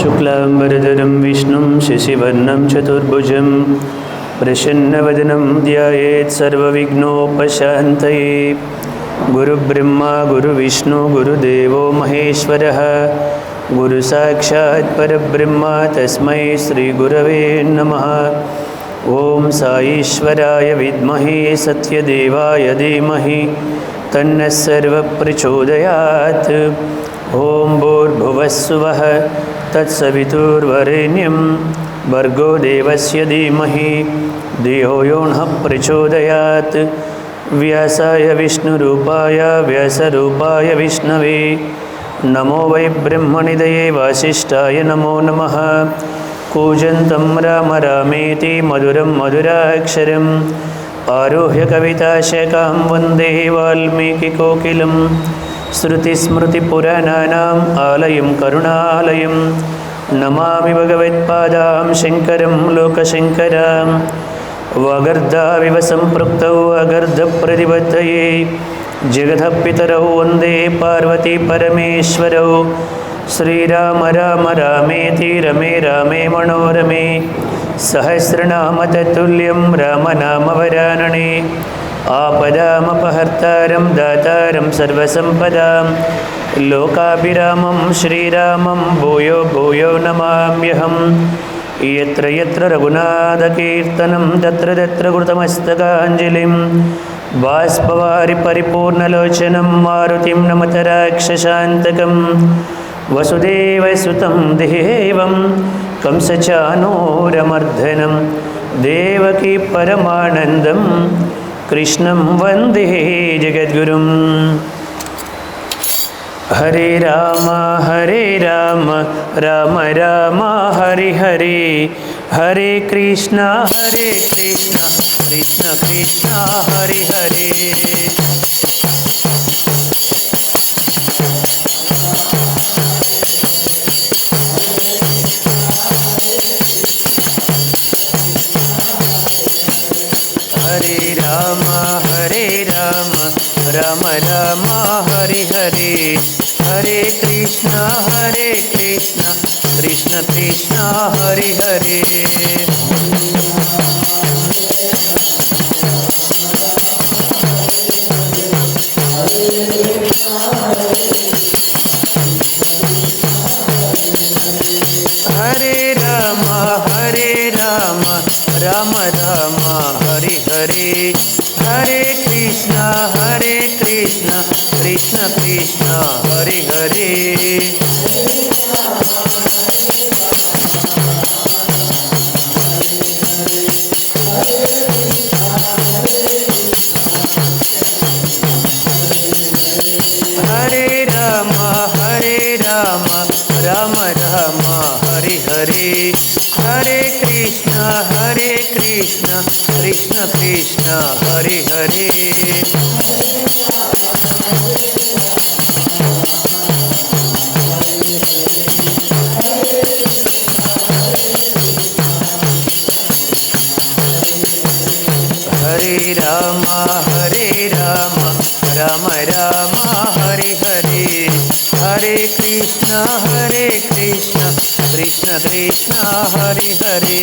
शुक्लांबरधरं विष्णुं शशिवर्णं चतुर्भुजं प्रसन्नवदनं ध्यायेत् सर्वविघ्नोपशान्तये। गुरुब्रह्मा गुरुविष्णु गुरुदेवो महेश्वरः गुरुसाक्षात् परब्रह्म तस्मै श्रीगुरवे नमः। ओम साईश्वराय विद्महे सत्यदेवाय धीमहि तन्नः सर्वः प्रचोदयात्। ओम भूर्भुवस्सुवः तत्सवितुर्वरेण्यं भर्गो देवस्य धीमहि धियो यो नः प्रचोदयात्। व्यासाय विष्णुरूपाय व्यासरूपाय विष्णवे नमो वै ब्रह्मनिधये वासिष्ठाय नमो नमः। कूजन्तं राम रामेति मधुरं मधुराक्षरम् आरुह्य कविताशकां वन्दे वाल्मीकिकोकिलं। श्रुतिस्मृतिपुराणानाम् आलयं करुणालयं नमामि भगवत्पादां शङ्करं लोकशङ्करं। वागर्धाविव सम्पृक्तौ वागर्धप्रतिपत्तये जगतः पितरौ वन्दे पार्वती परमेश्वरौ। श्रीराम राम रामेति रमे रामे मनोरमे सहस्रनाम तत्तुल्यं रामनामवरानने। आपदामपहर्तारं दातारं सर्वसम्पदां लोकाभिरामं श्रीरामं भूयो भूयो नमाम्यहम्। यत्र यत्र रघुनाथकीर्तनं तत्र तत्र कृतमस्तकाञ्जलिं बाष्पवारि परिपूर्णलोचनं मारुतिं नमत राक्षसान्तकम्। वसुदेवसुतं देवं कंसचानूरमर्दनं देवकी परमानन्दं कृष्णं वन्दे जगद्गुरुं। हरे राम राम राम हरे हरे हरे कृष्ण कृष्ण कृष्ण हरे हरे। हरे राम राम राम हरे हरे हरे कृष्ण कृष्ण कृष्ण हरे हरे। हरे राम राम राम हरे हरे हरे कृष्ण कृष्ण कृष्ण हरे हरे। हरे राम राम राम हरे हरे हरे कृष्ण कृष्ण कृष्ण हरे हरे। हरे राम राम राम हरे हरे हरे कृष्ण कृष्ण कृष्ण हरे हरे।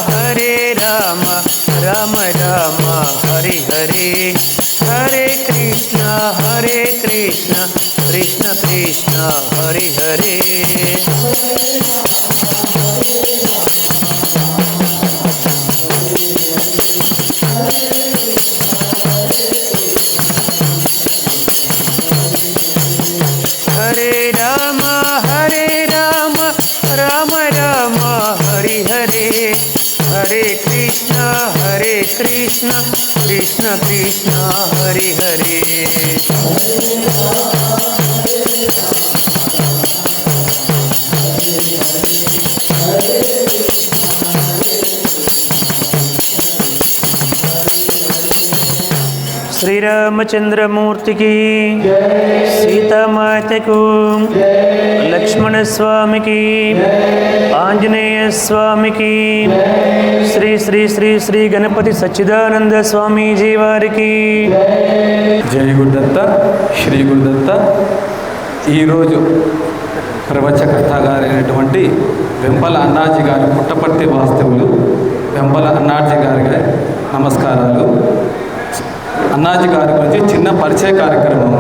हरे राम राम राम हरे हरे हरे कृष्ण कृष्ण कृष्ण हरे हरे। हरे राम राम राम हरे हरे हरे कृष्ण कृष्ण कृष्ण हरे हरे। श्रीरामचंद्रमूर्ति की सीता माता को, लक्ष्मण स्वामी की, ఆంజనేయ స్వామికి. శ్రీ శ్రీ శ్రీ శ్రీ గణపతి సచ్చిదానంద స్వామీజీ వారికి. జై గురుదత్త, శ్రీ గురుదత్త. ఈరోజు ప్రవచకర్త గారైనటువంటి వెంపల అన్నాజీ గారు, పుట్టపర్తి వాస్తవులు వెంపల అన్నాజీ గారికి నమస్కారాలు. అన్నాజీ గారి గురించి చిన్న పరిచయ కార్యక్రమం.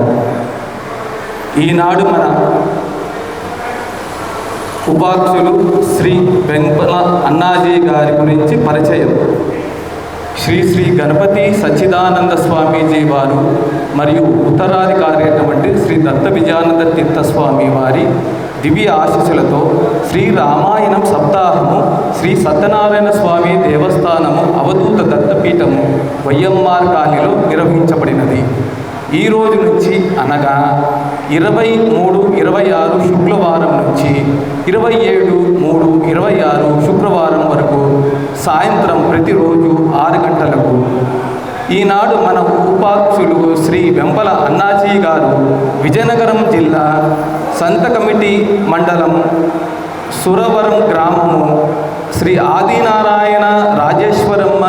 ఈనాడు మన ఉపాధ్యులు శ్రీ వెంపల అన్నాజీ గారి గురించి పరిచయం. శ్రీ శ్రీ గణపతి సచ్చిదానంద స్వామీజీ వారు మరియు ఉత్తరాధికారి అయినటువంటి శ్రీ దత్త విజయానంద తీర్థ స్వామి వారి దివ్య ఆశీస్సులతో శ్రీ రామాయణం సప్తాహము శ్రీ సత్యనారాయణ స్వామి దేవస్థానము అవధూత దత్తపీఠము వైఎంఆర్ కాలనీలో నిర్వహించబడినది. ఈ రోజు నుంచి అనగా 23-26 శుక్రవారం నుంచి 27-3-26 శుక్రవారం వరకు సాయంత్రం ప్రతిరోజు 6 గంటలకు ఈనాడు మన ఉపాధ్యులు శ్రీ వెంపల అన్నాజీ గారు విజయనగరం జిల్లా సంతకమిటి మండలం సురవరం గ్రామము శ్రీ ఆదినారాయణ రాజేశ్వరమ్మ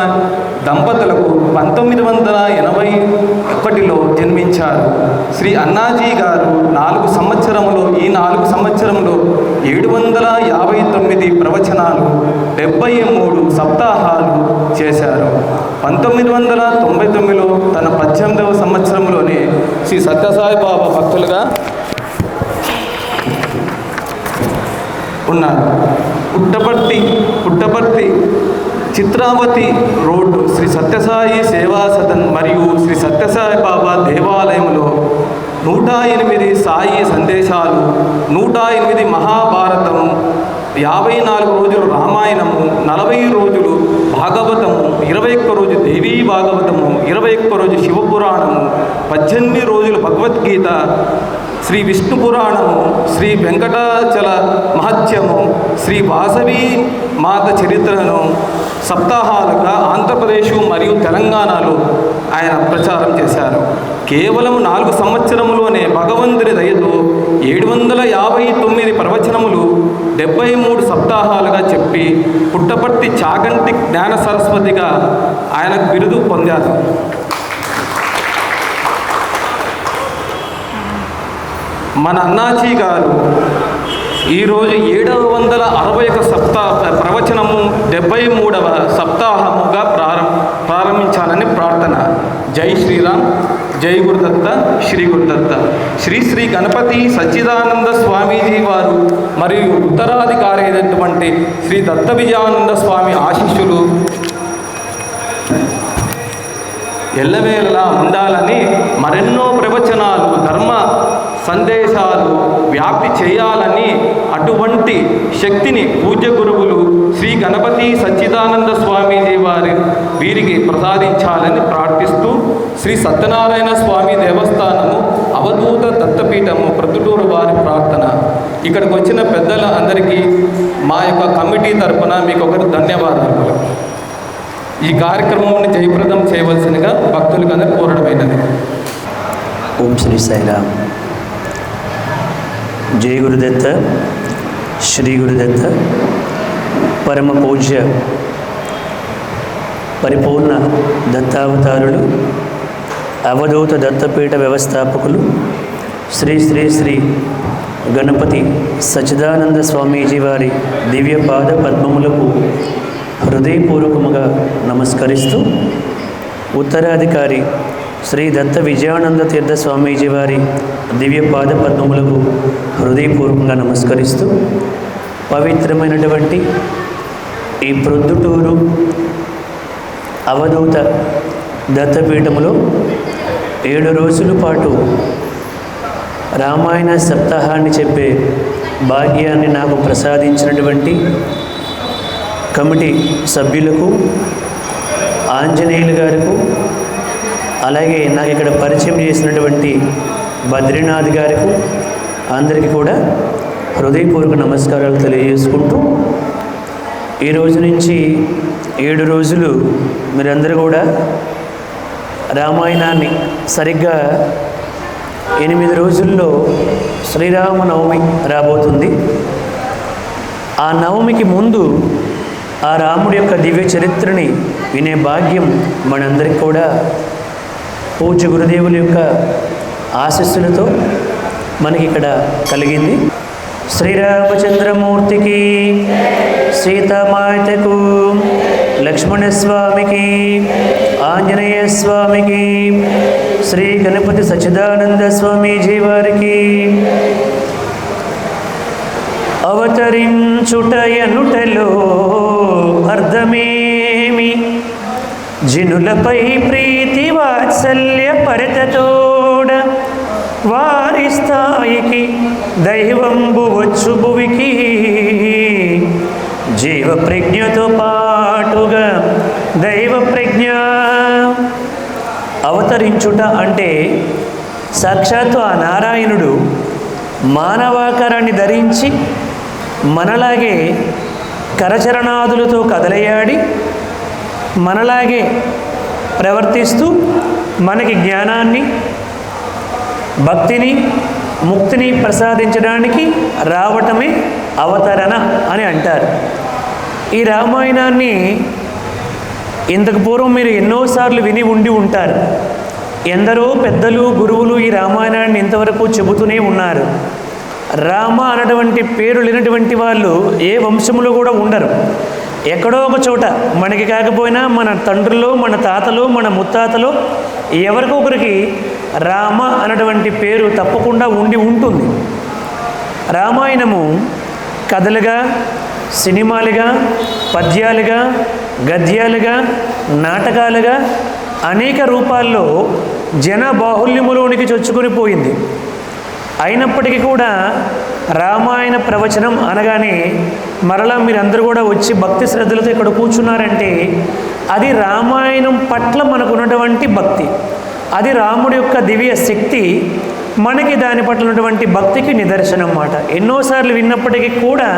దంపతులకు 1981లో జన్మించారు. శ్రీ అన్నాజీ గారు 4 సంవత్సరంలో 759 ప్రవచనాలు 73 సప్తాహాలు చేశారు. 1999లో తన 18వ సంవత్సరంలోనే శ్రీ సత్యసాయి బాబా భక్తులుగా ఉన్నారు. పుట్టపర్తి చిత్రావతి రోడ్డు శ్రీ సత్యసాయి సేవా సదన్ మరియు శ్రీ సత్యసాయి బాబా దేవాలయంలో 108 సాయి సందేశాలు, 108 మహాభారతం, 54 రోజులు రామాయణము, 40 రోజులు భాగవతము, 21 రోజు దేవీ భాగవతము, 21 రోజు శివపురాణము, 18 రోజులు భగవద్గీత, శ్రీ విష్ణు పురాణము, శ్రీ వెంకటాచల మహత్యము, శ్రీ వాసవి మాత చరిత్రను సప్తాహాలుగా ఆంధ్రప్రదేశ్ మరియు తెలంగాణలో ఆయన ప్రచారం చేశారు. కేవలం 4 సంవత్సరములోనే భగవంతుని దయతో 759 ప్రవచనములు 73 సప్తాహాలుగా చెప్పి పుట్టపర్తి చాగంటి జ్ఞాన సరస్వతిగా ఆయనకు బిరుదు పొందారు. మన అన్నాజీ గారు ఈరోజు 761 ప్రవచనము 73వ సప్తాహముగా ప్రారంభించాలని ప్రార్థన. జై శ్రీరామ్, జై గురుదత్త, శ్రీ గురుదత్త. శ్రీ శ్రీ గణపతి సచ్చిదానంద స్వామీజీ వారు మరియు ఉత్తరాధికారి అయినటువంటి శ్రీ దత్త విజయానంద స్వామి ఆశీస్సులు ఎల్లవేళలా ఉండాలని, మరెన్నో ప్రవచనాలు, ధర్మ సందేశాలు వ్యాప్తి చేయాలని, అటువంటి శక్తిని పూజ్య గురువులు శ్రీ గణపతి సచ్చిదానంద స్వామీజీ వీరికి ప్రసాదించాలని ప్రార్థిస్తూ శ్రీ సత్యనారాయణ స్వామి దేవస్థానము అవధూత దత్తపీఠము ప్రొద్దుటూరు వారి ప్రార్థన. ఇక్కడికి వచ్చిన పెద్దల అందరికీ మా యొక్క కమిటీ తరఫున మీకు ఒకరు ధన్యవాదాలు. ఈ కార్యక్రమాన్ని జయప్రదం చేయవలసినగా భక్తులకు అందరూ కోరడమైనది. ఓం శ్రీ సాయిరామ్. జై గురుదత్త, శ్రీ గురుదత్త. పరమ పూజ్య పరిపూర్ణ దత్తావతారులు, అవధూత దత్తపీఠ వ్యవస్థాపకులు శ్రీ శ్రీ శ్రీ గణపతి సచ్చిదానంద స్వామీజీ వారి దివ్య పాద పద్మములకు హృదయపూర్వకముగా నమస్కరిస్తూ, ఉత్తరాధికారి శ్రీ దత్త విజయానంద తీర్థ స్వామీజీ వారి దివ్య పాద పద్మములకు హృదయపూర్వకంగా నమస్కరిస్తూ, పవిత్రమైనటువంటి ఈ ప్రొద్దుటూరు అవధూత దత్తపీఠములో 7 రోజుల పాటు రామాయణ సప్తాహాన్ని చెప్పే భాగ్యాన్ని నాకు ప్రసాదించినటువంటి కమిటీ సభ్యులకు, ఆంజనేయులు గారికి, అలాగే నాకు ఇక్కడ పరిచయం చేసినటువంటి బద్రీనాథ్ గారికి అందరికీ కూడా హృదయపూర్వక నమస్కారాలు తెలియజేసుకుంటూ, ఈ రోజు నుంచి 7 రోజులు మీరందరూ కూడా రామాయణాన్ని సరిగ్గా 8 రోజుల్లో శ్రీరామనవమి రాబోతుంది. ఆ నవమికి ముందు ఆ రాముడి యొక్క దివ్య చరిత్రని వినే భాగ్యం మనందరికీ కూడా పూజ్య గురుదేవుల యొక్క ఆశీస్సులతో మనకి ఇక్కడ కలిగింది. శ్రీరామచంద్రమూర్తికి, సీతామాతకు, లక్ష్మణస్వామికి, ఆంజనేయ స్వామికి, శ్రీ గణపతి సచ్చిదానంద స్వామీజీ వారికి, అవతరించుటయనుటలో అర్థమేమి, జినులపై ప్రీతి వాత్సల్య పరతతోడ, వారి స్థాయికి దైవంబు వచ్చు భువికి, జీవ ప్రజ్ఞతో పాటుగా దైవ ప్రజ్ఞ. అవతరించుట అంటే సాక్షాత్తు ఆ నారాయణుడు మానవాకారాన్ని ధరించి మనలాగే కరచరణాదులతో కదలయాడి మనలాగే ప్రవర్తిస్తూ మనకి జ్ఞానాన్ని, భక్తిని, ముక్తిని ప్రసాదించడానికి రావటమే అవతరణ అని అంటారు. ఈ రామాయణాన్ని ఇంతకు పూర్వం మీరు ఎన్నోసార్లు విని ఉండి ఉంటారు. ఎందరో పెద్దలు, గురువులు ఈ రామాయణాన్ని ఇంతవరకు చెబుతూనే ఉన్నారు. రామ అన్నటువంటి పేరు లేనటువంటి వాళ్ళు ఏ వంశంలో కూడా ఉండరు. ఎక్కడో ఒక చోట మనకి కాకపోయినా మన తండ్రులు, మన తాతలు, మన ముత్తాతలు ఎవరికో ఒకరికి రామ అన్నటువంటి పేరు తప్పకుండా ఉండి ఉంటుంది. రామాయణము కథలుగా, సినిమాలుగా, పద్యాలుగా, గద్యాలుగా, నాటకాలుగా అనేక రూపాల్లో జన బాహుల్యములోనికి చొచ్చుకొని పోయింది. అయినప్పటికీ కూడా రామాయణ ప్రవచనం అనగానే మరలా మీరందరూ కూడా వచ్చి భక్తి శ్రద్ధలతో ఇక్కడ కూర్చున్నారంటే అది రామాయణం పట్ల మనకు ఉన్నటువంటి భక్తి, అది రాముడి యొక్క దివ్య శక్తి మనకి దాని పట్ల ఉన్నటువంటి భక్తికి నిదర్శనం అన్నమాట. ఎన్నోసార్లు విన్నప్పటికీ కూడా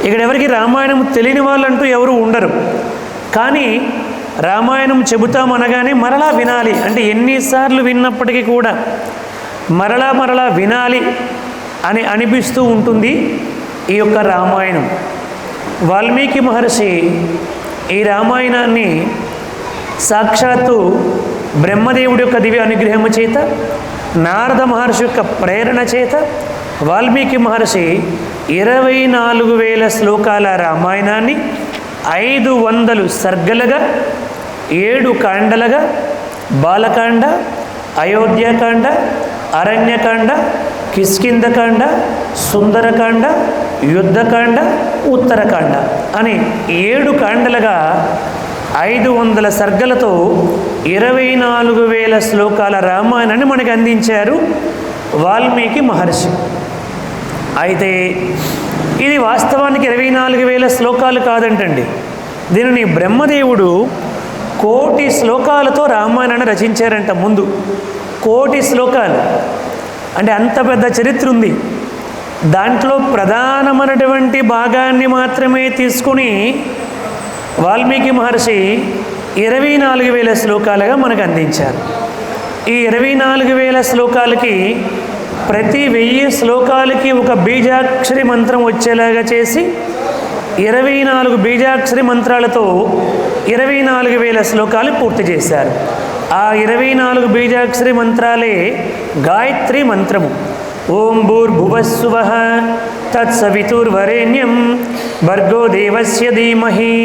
ఇక్కడ ఎవరికి రామాయణం తెలియని వాళ్ళంటూ ఎవరు ఉండరు. కానీ రామాయణం చెబుతామనగానే మరలా వినాలి అంటే ఎన్నిసార్లు విన్నప్పటికీ కూడా మరలా మరలా వినాలి అని అనిపిస్తూ ఉంటుంది ఈ యొక్క రామాయణం. వాల్మీకి మహర్షి ఈ రామాయణాన్ని సాక్షాత్తు బ్రహ్మదేవుడి యొక్క దివ్య అనుగ్రహము చేత, నారద మహర్షి యొక్క ప్రేరణ చేత వాల్మీకి మహర్షి 24,000 శ్లోకాల రామాయణాన్ని 500 సర్గలుగా, 7 కాండలుగా, బాలకాండ, అయోధ్యకాండ, అరణ్యకాండ, కిష్కింధకాండ, సుందరకాండ, యుద్ధకాండ, ఉత్తరకాండ అని 7 కాండలుగా 500 సర్గలతో 24,000 శ్లోకాల రామాయణాన్ని మనకు అందించారు వాల్మీకి మహర్షి. అయితే ఇది వాస్తవానికి 24,000 శ్లోకాలు కాదంటండి. దీనిని బ్రహ్మదేవుడు 1,000,000 శ్లోకాలతో రామాయణాన్ని రచించారంట. ముందు 1,000,000 శ్లోకాలు అంటే అంత పెద్ద చరిత్ర ఉంది. దాంట్లో ప్రధానమైనటువంటి భాగాన్ని మాత్రమే తీసుకుని వాల్మీకి మహర్షి 24,000 శ్లోకాలుగా మనకు అందించారు. ఈ 24,000 శ్లోకాలకి ప్రతి 1000 శ్లోకాలకి ఒక బీజాక్షరి మంత్రం వచ్చేలాగా చేసి 24 బీజాక్షరి మంత్రాలతో 24,000 శ్లోకాలు పూర్తి చేశారు. ఆ 24 బీజాక్షరి మంత్రాలే గాయత్రి మంత్రము. ఓం భూర్భువస్సువః తత్సవితుర్వరేణ్యం భర్గో దేవస్య ధీమహి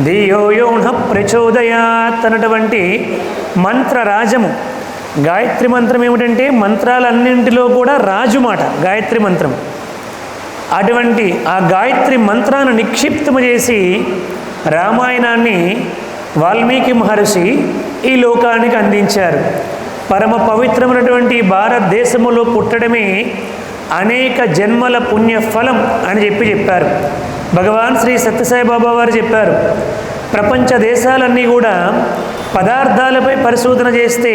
ధియో యో నః ప్రచోదయాత్ అన్నటువంటి మంత్రరాజము. గాయత్రి మంత్రం ఏమిటంటే మంత్రాలన్నింటిలో కూడా రాజు మాట గాయత్రి మంత్రం. అటువంటి ఆ గాయత్రి మంత్రాన్ని నిక్షిప్తము చేసి రామాయణాన్ని వాల్మీకి మహర్షి ఈ లోకానికి అందించారు. పరమ పవిత్రమైనటువంటి భారతదేశములో పుట్టడమే అనేక జన్మల పుణ్యఫలం అని చెప్పారు. భగవాన్ శ్రీ సత్యసాయి బాబా వారు చెప్పారు, ప్రపంచ దేశాలన్నీ కూడా పదార్థాలపై పరిశోధన చేస్తే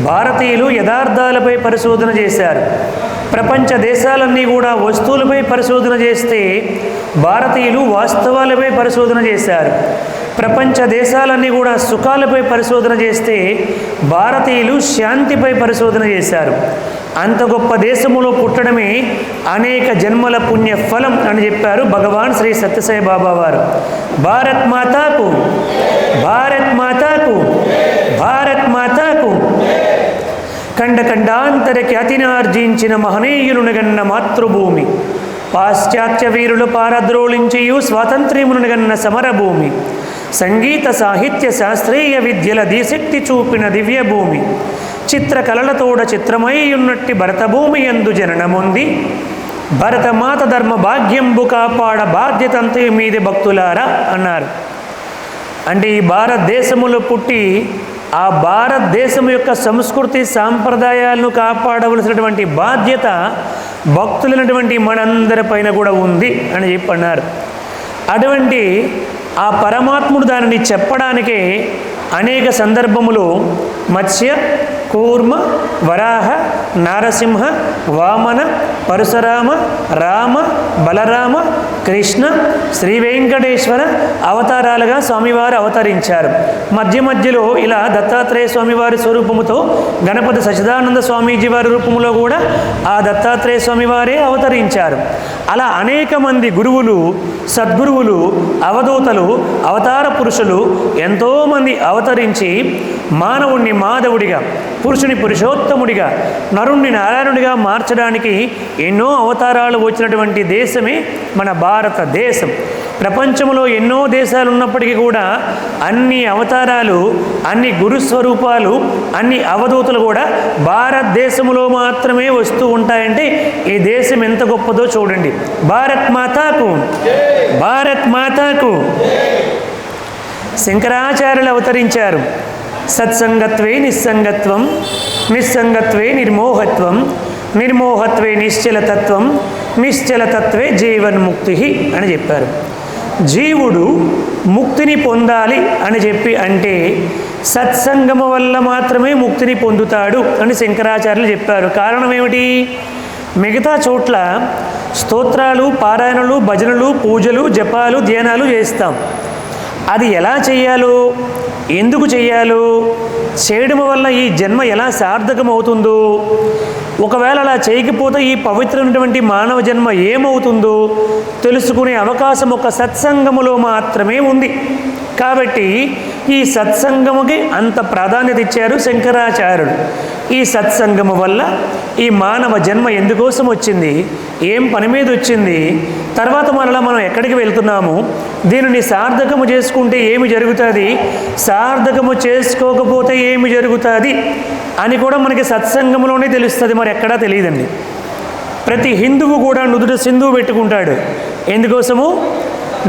భారతీయులు యథార్థాలపై పరిశోధన చేశారు. ప్రపంచ దేశాలన్నీ కూడా వస్తువులపై పరిశోధన చేస్తే భారతీయులు వాస్తవాలపై పరిశోధన చేశారు. ప్రపంచ దేశాలన్నీ కూడా సుఖాలపై పరిశోధన చేస్తే భారతీయులు శాంతిపై పరిశోధన చేశారు. అంత గొప్ప దేశములో పుట్టడమే అనేక జన్మల పుణ్య ఫలం అని చెప్పారు భగవాన్ శ్రీ సత్యసాయి బాబా వారు. భారత్ మాతాకు, భారత్ మాతాకు, భారత్ మాతాకు. ఖండ ఖండాంతర ఖ్యాతినార్జించిన మహనీయులునగన్న మాతృభూమి, పాశ్చాత్య వీరులు పారద్రోళించియు స్వాతంత్ర్యమునుగన్న సమరభూమి, సంగీత సాహిత్య శాస్త్రీయ విద్యల దీశక్తి చూపిన దివ్యభూమి, చిత్రకళలతోడ చిత్రమై ఉన్నట్టి భరతభూమి యందు జననముంది, భరతమాత ధర్మ భాగ్యంబు కాపాడ బాధ్యతంతే మీది భక్తులారా అన్నారు. అంటే ఈ భారతదేశములో పుట్టి ఆ భారతదేశం యొక్క సంస్కృతి సాంప్రదాయాలను కాపాడవలసినటువంటి బాధ్యత భక్తులైనటువంటి మనందరిపైన కూడా ఉంది అని చెప్పి అన్నారు. అటువంటి ఆ పరమాత్ముడు దానిని చెప్పడానికే అనేక సందర్భములు మత్స్య, కూర్మ, వరాహ, నారసింహ, వామన, పరశురామ, రామ, బలరామ, కృష్ణ, శ్రీ వెంకటేశ్వర అవతారాలుగా స్వామివారు అవతరించారు. మధ్య మధ్యలో ఇలా దత్తాత్రేయ స్వామివారి స్వరూపముతో గణపతి సచ్చిదానంద స్వామీజీ వారి రూపంలో కూడా ఆ దత్తాత్రేయ స్వామివారే అవతరించారు. అలా అనేక మంది గురువులు, సద్గురువులు, అవధూతలు, అవతార పురుషులు ఎంతోమంది అవతరించి మానవుణ్ణి మాధవుడిగా, పురుషుని పురుషోత్తముడిగా, నరుణ్ణి నారాయణుడిగా మార్చడానికి ఎన్నో అవతారాలు వచ్చినటువంటి దేశమే మన భారతదేశం. ప్రపంచంలో ఎన్నో దేశాలు ఉన్నప్పటికీ కూడా అన్ని అవతారాలు, అన్ని గురుస్వరూపాలు, అన్ని అవధూతలు కూడా భారతదేశంలో మాత్రమే వస్తూ ఉంటాయంటే ఈ దేశం ఎంత గొప్పదో చూడండి. భారత్ మాతాకు, భారత్ మాతాకు. శంకరాచార్యులు అవతరించారు. సత్సంగత్వే నిస్సంగత్వం, నిస్సంగత్వే నిర్మోహత్వం, నిర్మోహత్వే నిశ్చలతత్వం, నిశ్చలతత్వే జీవన్ముక్తి అని చెప్పారు. జీవుడు ముక్తిని పొందాలి అని చెప్పి అంటే సత్సంగమ వల్ల మాత్రమే ముక్తిని పొందుతాడు అని శంకరాచార్యులు చెప్పారు. కారణం ఏమిటి? మిగతా చోట్ల స్తోత్రాలు, పారాయణలు, భజనలు, పూజలు, జపాలు, ధ్యానాలు చేస్తాం. అది ఎలా చేయాలో, ఎందుకు చేయాలో, చేయడం వల్ల ఈ జన్మ ఎలా సార్థకమవుతుందో, ఒకవేళ అలా చేయకపోతే ఈ పవిత్రమైనటువంటి మానవ జన్మ ఏమవుతుందో తెలుసుకునే అవకాశం ఒక సత్సంగములో మాత్రమే ఉంది. కాబట్టి ఈ సత్సంగముకి అంత ప్రాధాన్యత ఇచ్చారు శంకరాచార్యులు. ఈ సత్సంగము వల్ల ఈ మానవ జన్మ ఎందుకోసం వచ్చింది, ఏం పని మీద వచ్చింది, తర్వాత మరలా మనం ఎక్కడికి వెళ్తున్నాము, దీనిని సార్థకము చేసుకుంటే ఏమి జరుగుతుంది, సార్థకము చేసుకోకపోతే ఏమి జరుగుతుంది అని కూడా మనకి సత్సంగంలోనే తెలుస్తుంది, మరి ఎక్కడా తెలియదండి. ప్రతి హిందువు కూడా నుదుట సింధువు పెట్టుకుంటాడు. ఎందుకోసము?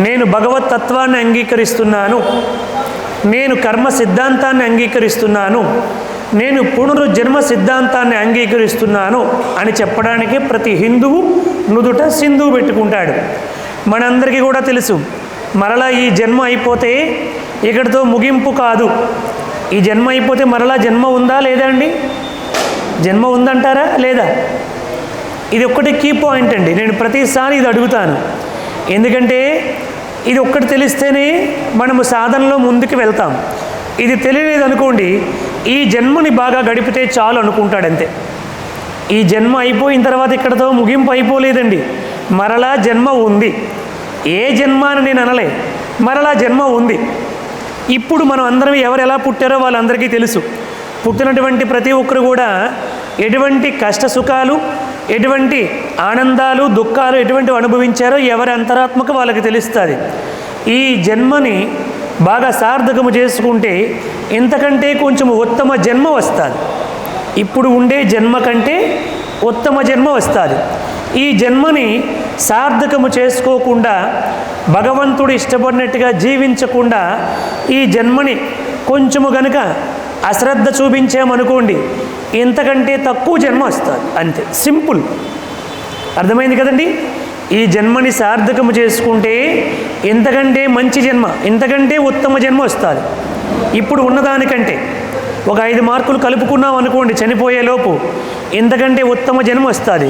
నేను భగవత్ తత్వాన్ని అంగీకరిస్తున్నాను, నేను కర్మ సిద్ధాంతాన్ని అంగీకరిస్తున్నాను, నేను పునరుజ్జన్మ సిద్ధాంతాన్ని అంగీకరిస్తున్నాను అని చెప్పడానికి ప్రతి హిందువు నుదుట సింధువు పెట్టుకుంటాడు. మనందరికీ కూడా తెలుసు, మరలా ఈ జన్మ అయిపోతే ఇక్కడితో ముగింపు కాదు. ఈ జన్మ అయిపోతే మరలా జన్మ ఉందా లేదా అండి? జన్మ ఉందంటారా లేదా? ఇది ఒక్కటి కీ పాయింట్ అండి. నేను ప్రతిసారి ఇది అడుగుతాను. ఎందుకంటే ఇది ఒక్కటి తెలిస్తేనే మనము సాధనలో ముందుకు వెళ్తాం. ఇది తెలియలేదు అనుకోండి, ఈ జన్మని బాగా గడిపితే చాలు అనుకుంటాడు అంతే. ఈ జన్మ అయిపోయిన తర్వాత ఇక్కడతో ముగింపు అయిపోలేదండి, మరలా జన్మ ఉంది. ఏ జన్మ అని నేను అనలే, మరలా జన్మ ఉంది. ఇప్పుడు మనం అందరం ఎవరు ఎలా పుట్టారో వాళ్ళందరికీ తెలుసు. పుట్టినటువంటి ప్రతి ఒక్కరు కూడా ఎటువంటి కష్ట సుఖాలు, ఎటువంటి ఆనందాలు, దుఃఖాలు ఎటువంటివి అనుభవించారో ఎవరి అంతరాత్మక వాళ్ళకి తెలుస్తుంది. ఈ జన్మని బాగా సార్థకము చేసుకుంటే ఇంతకంటే కొంచెం ఉత్తమ జన్మ వస్తుంది. ఇప్పుడు ఉండే జన్మ కంటే ఉత్తమ జన్మ వస్తుంది. ఈ జన్మని సార్థకము చేసుకోకుండా, భగవంతుడు ఇష్టపడినట్టుగా జీవించకుండా ఈ జన్మని కొంచెము గనుక అశ్రద్ధ చూపించామనుకోండి, ఇంతకంటే తక్కువ జన్మ వస్తుంది. అంతే, సింపుల్. అర్థమైంది కదండి? ఈ జన్మని సార్థకము చేసుకుంటే ఇంతకంటే మంచి జన్మ, ఇంతకంటే ఉత్తమ జన్మ వస్తుంది. ఇప్పుడు ఉన్నదానికంటే ఒక 5 మార్కులు కలుపుకున్నాం అనుకోండి, చనిపోయేలోపు ఇంతకంటే ఉత్తమ జన్మ వస్తుంది.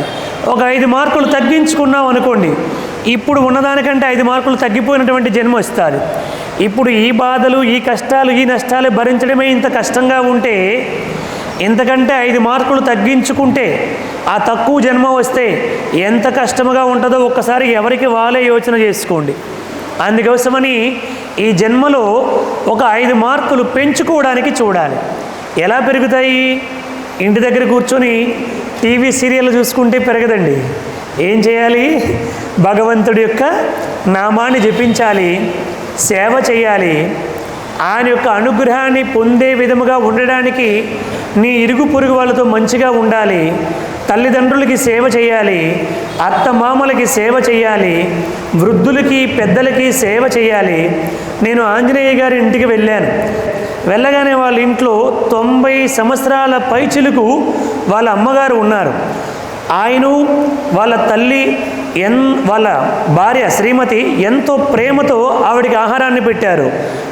ఒక 5 మార్కులు తగ్గించుకున్నాం అనుకోండి, ఇప్పుడు ఉన్నదానికంటే 5 మార్కులు తగ్గిపోయినటువంటి జన్మ వస్తుంది. ఇప్పుడు ఈ బాధలు, ఈ కష్టాలు, ఈ నష్టాలు భరించడమే ఇంత కష్టంగా ఉంటే ఇంతకంటే 5 మార్కులు తగ్గించుకుంటే ఆ తక్కువ జన్మ వస్తే ఎంత కష్టముగా ఉంటుందో ఒక్కసారి ఎవరికి వాళ్ళే యోచన చేసుకోండి. అందుకోసమని ఈ జన్మలో ఒక 5 మార్కులు పెంచుకోవడానికి చూడాలి. ఎలా పెరుగుతాయి? ఇంటి దగ్గర కూర్చొని టీవీ సీరియల్ చూసుకుంటే పెరగదండి. ఏం చేయాలి? భగవంతుడి యొక్క నామాన్ని జపించాలి, సేవ చేయాలి. ఆయన యొక్క అనుగ్రహాన్ని పొందే విధముగా ఉండడానికి నీ ఇరుగు పొరుగు వాళ్ళతో మంచిగా ఉండాలి, తల్లిదండ్రులకి సేవ చేయాలి, అత్తమామలకి సేవ చేయాలి, వృద్ధులకి పెద్దలకి సేవ చేయాలి. నేను ఆంజనేయ గారి ఇంటికి వెళ్ళగానే వాళ్ళ ఇంట్లో 90 సంవత్సరాల పైచిలుకు వాళ్ళ అమ్మగారు ఉన్నారు. ఆయన వాళ్ళ తల్లి వాళ్ళ భార్య శ్రీమతి ఎంతో ప్రేమతో ఆవిడికి ఆహారాన్ని పెట్టారు.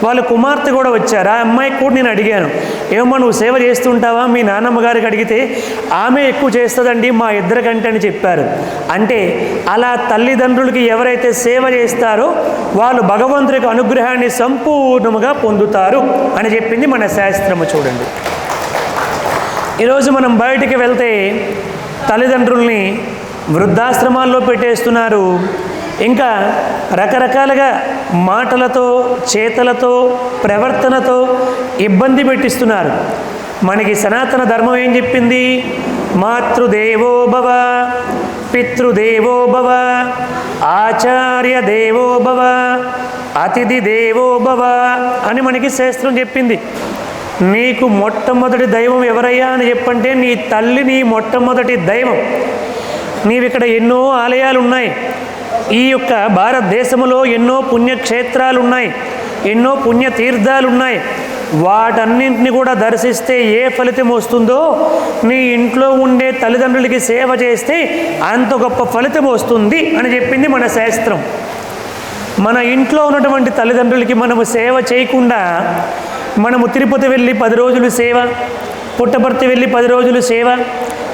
వాళ్ళ కుమార్తె కూడా వచ్చారు. ఆ అమ్మాయికి కూడా నేను అడిగాను, ఏమమ్మా నువ్వు సేవ చేస్తుంటావా? మీ నాన్నమ్మ గారికి అడిగితే ఆమె ఎక్కువ చేస్తుందండి మా ఇద్దరికంటే అని చెప్పారు. అంటే అలా తల్లిదండ్రులకి ఎవరైతే సేవ చేస్తారో వాళ్ళు భగవంతుడి యొక్క అనుగ్రహాన్ని సంపూర్ణముగా పొందుతారు అని చెప్పింది మన శాస్త్రము. చూడండి, ఈరోజు మనం బయటికి వెళ్తే తల్లిదండ్రుల్ని వృద్ధాశ్రమాల్లో పెట్టేస్తున్నారు. ఇంకా రకరకాలుగా మాటలతో, చేతలతో, ప్రవర్తనతో ఇబ్బంది పెట్టిస్తున్నారు. మనకి సనాతన ధర్మం ఏం చెప్పింది? మాతృదేవో భవ, పితృదేవో భవ, ఆచార్య దేవో భవ, అతిథి దేవో భవ అని మనకి శాస్త్రం చెప్పింది. నీకు మొట్టమొదటి దైవం ఎవరయ్యా అని చెప్పంటే నీ తల్లి నీ మొట్టమొదటి దైవం. నీవిక్కడ ఎన్నో ఆలయాలు ఉన్నాయి. ఈ యొక్క భారతదేశంలో ఎన్నో పుణ్యక్షేత్రాలు ఉన్నాయి, ఎన్నో పుణ్యతీర్థాలు ఉన్నాయి. వాటన్నింటిని కూడా దర్శిస్తే ఏ ఫలితం వస్తుందో నీ ఇంట్లో ఉండే తల్లిదండ్రులకి సేవ చేస్తే అంత గొప్ప ఫలితం వస్తుంది అని చెప్పింది మన శాస్త్రం. మన ఇంట్లో ఉన్నటువంటి తల్లిదండ్రులకి మనము సేవ చేయకుండా మనము తిరుపతి వెళ్ళి 10 రోజులు సేవ, పుట్టపర్తి వెళ్ళి 10 రోజులు సేవ,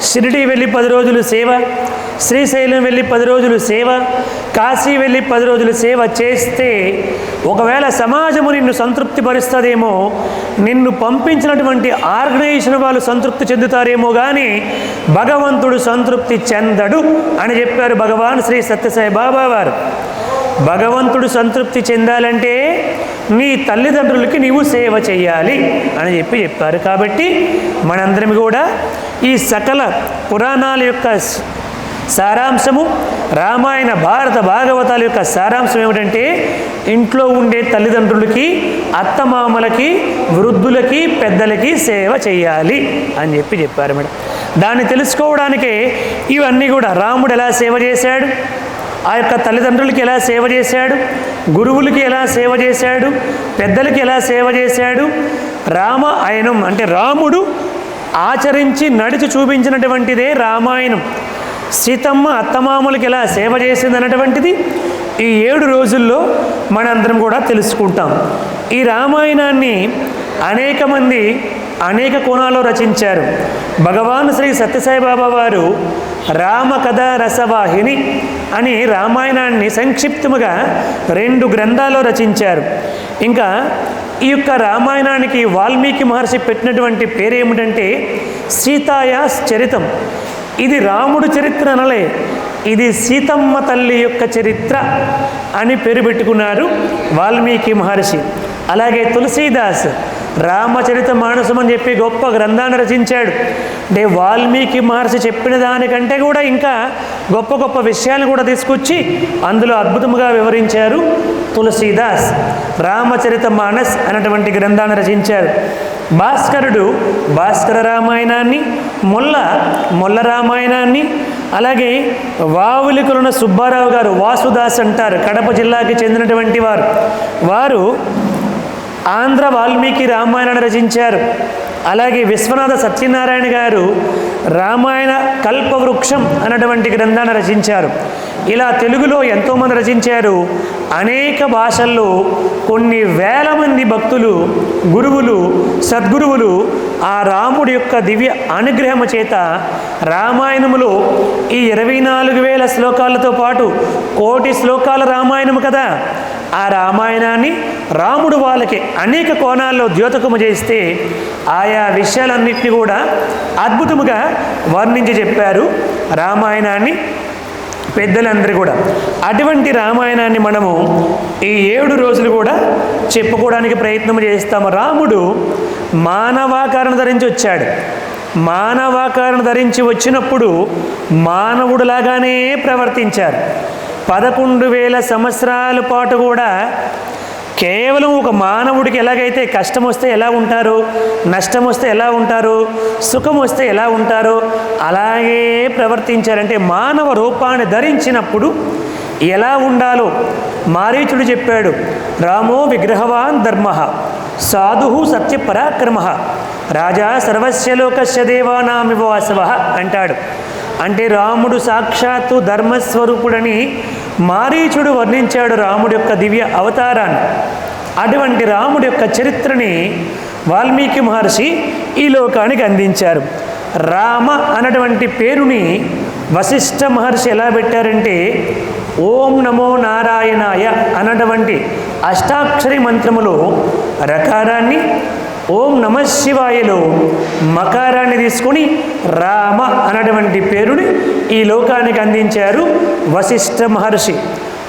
షిరిడి వెళ్ళి 10 రోజులు సేవ, శ్రీశైలం వెళ్ళి 10 రోజులు సేవ, కాశీ వెళ్ళి 10 రోజులు సేవ చేస్తే ఒకవేళ సమాజము నిన్ను సంతృప్తి పరుస్తుందేమో, నిన్ను పంపించినటువంటి ఆర్గనైజేషన్ వాళ్ళు సంతృప్తి చెందుతారేమో కానీ భగవంతుడు సంతృప్తి చెందడు అని చెప్పారు భగవాన్ శ్రీ సత్యసాయి బాబా వారు. భగవంతుడు సంతృప్తి చెందాలంటే నీ తల్లిదండ్రులకి నీవు సేవ చేయాలి అని చెప్పారు. కాబట్టి మనందరం కూడా ఈ సకల పురాణాల యొక్క సారాంశము, రామాయణ భారత భాగవతాల యొక్క సారాంశం ఏమిటంటే ఇంట్లో ఉండే తల్లిదండ్రులకి, అత్తమామలకి, వృద్ధులకి, పెద్దలకి సేవ చేయాలి అని చెప్పారు మేడం. దాన్ని తెలుసుకోవడానికే ఇవన్నీ కూడా రాముడు ఎలా సేవ చేశాడు, ఆ యొక్క తల్లిదండ్రులకి ఎలా సేవ చేశాడు, గురువులకి ఎలా సేవ చేశాడు, పెద్దలకి ఎలా సేవ చేశాడు, రామాయణం అంటే రాముడు ఆచరించి నడిచి చూపించినటువంటిదే రామాయణం. సీతమ్మ అత్తమామలకి ఎలా సేవ చేసింది అన్నటువంటిది ఈ 7 రోజుల్లో మనందరం కూడా తెలుసుకుంటాం. ఈ రామాయణాన్ని అనేక మంది అనేక కోణాల్లో రచించారు. భగవాన్ శ్రీ సత్యసాయి బాబా వారు రామకథ రసవాహిని అని రామాయణాన్ని సంక్షిప్తముగా 2 గ్రంథాల్లో రచించారు. ఇంకా ఈ యొక్క రామాయణానికి వాల్మీకి మహర్షి పెట్టినటువంటి పేరేమిటంటే సీతాయాస్ చరితం. ఇది రాముడు చరిత్ర అనలే, ఇది సీతమ్మ తల్లి యొక్క చరిత్ర అని పేరు పెట్టుకున్నారు వాల్మీకి మహర్షి. అలాగే తులసీదాస్ రామచరిత మానసం అని చెప్పి గొప్ప గ్రంథాన్ని రచించాడు. అంటే వాల్మీకి మహర్షి చెప్పిన దానికంటే కూడా ఇంకా గొప్ప గొప్ప విషయాలను కూడా తీసుకొచ్చి అందులో అద్భుతంగా వివరించారు తులసీదాస్. రామచరిత మానస్ అనేటువంటి గ్రంథాన్ని రచించారు. భాస్కరుడు భాస్కర రామాయణాన్ని, మొల్ల రామాయణాన్ని, అలాగే వావులికులున్న సుబ్బారావు గారు వాసుదాస్ అంటారు, కడప జిల్లాకి చెందినటువంటి వారు ఆంధ్ర వాల్మీకి రామాయణాన్ని రచించారు. అలాగే విశ్వనాథ సత్యనారాయణ గారు రామాయణ కల్పవృక్షం అన్నటువంటి గ్రంథాన్ని రచించారు. ఇలా తెలుగులో ఎంతోమంది రచించారు. అనేక భాషల్లో కొన్ని వేల మంది భక్తులు, గురువులు, సద్గురువులు ఆ రాముడి యొక్క దివ్య అనుగ్రహము చేత రామాయణములో ఈ 24,000 శ్లోకాలతో పాటు 1,000,000 శ్లోకాల రామాయణము కదా, ఆ రామాయణాన్ని రాముడు వాళ్ళకి అనేక కోణాల్లో ద్యోతకము చేస్తే ఆయా విషయాలన్నింటినీ కూడా అద్భుతముగా వర్ణించి చెప్పారు రామాయణాన్ని పెద్దలందరూ కూడా. అటువంటి రామాయణాన్ని మనము ఈ 7 రోజులు కూడా చెప్పుకోవడానికి ప్రయత్నం చేస్తాము. రాముడు మానవాకారం ధరించి వచ్చాడు. మానవాకారం ధరించి వచ్చినప్పుడు మానవుడిలాగానే ప్రవర్తించారు. 11,000 సంవత్సరాల పాటు కూడా కేవలం ఒక మానవుడికి ఎలాగైతే కష్టం వస్తే ఎలా ఉంటారు, నష్టం వస్తే ఎలా ఉంటారు, సుఖం వస్తే ఎలా ఉంటారో అలాగే ప్రవర్తించారంటే మానవ రూపాన్ని ధరించినప్పుడు ఎలా ఉండాలో మారీచుడు చెప్పాడు. రామో విగ్రహవాన్ ధర్మ సాధు సత్యపరాక్రమ రాజా సర్వస్య లోకస్య దేవానామివ వాసవ అంటాడు. అంటే రాముడు సాక్షాత్తు ధర్మస్వరూపుడని మారీచుడు వర్ణించాడు రాముడి యొక్క దివ్య అవతారాన్ని. అటువంటి రాముడి యొక్క చరిత్రని వాల్మీకి మహర్షి ఈ లోకానికి అందించారు. రామ అన్నటువంటి పేరుని వశిష్ఠ మహర్షి ఎలా పెట్టారంటే ఓం నమో నారాయణాయ అన్నటువంటి అష్టాక్షరి మంత్రములో రకారాన్ని, ఓం నమ శివాయలో మకారాన్ని తీసుకొని రామ అన్నటువంటి పేరుని ఈ లోకానికి అందించారు వశిష్ఠ మహర్షి.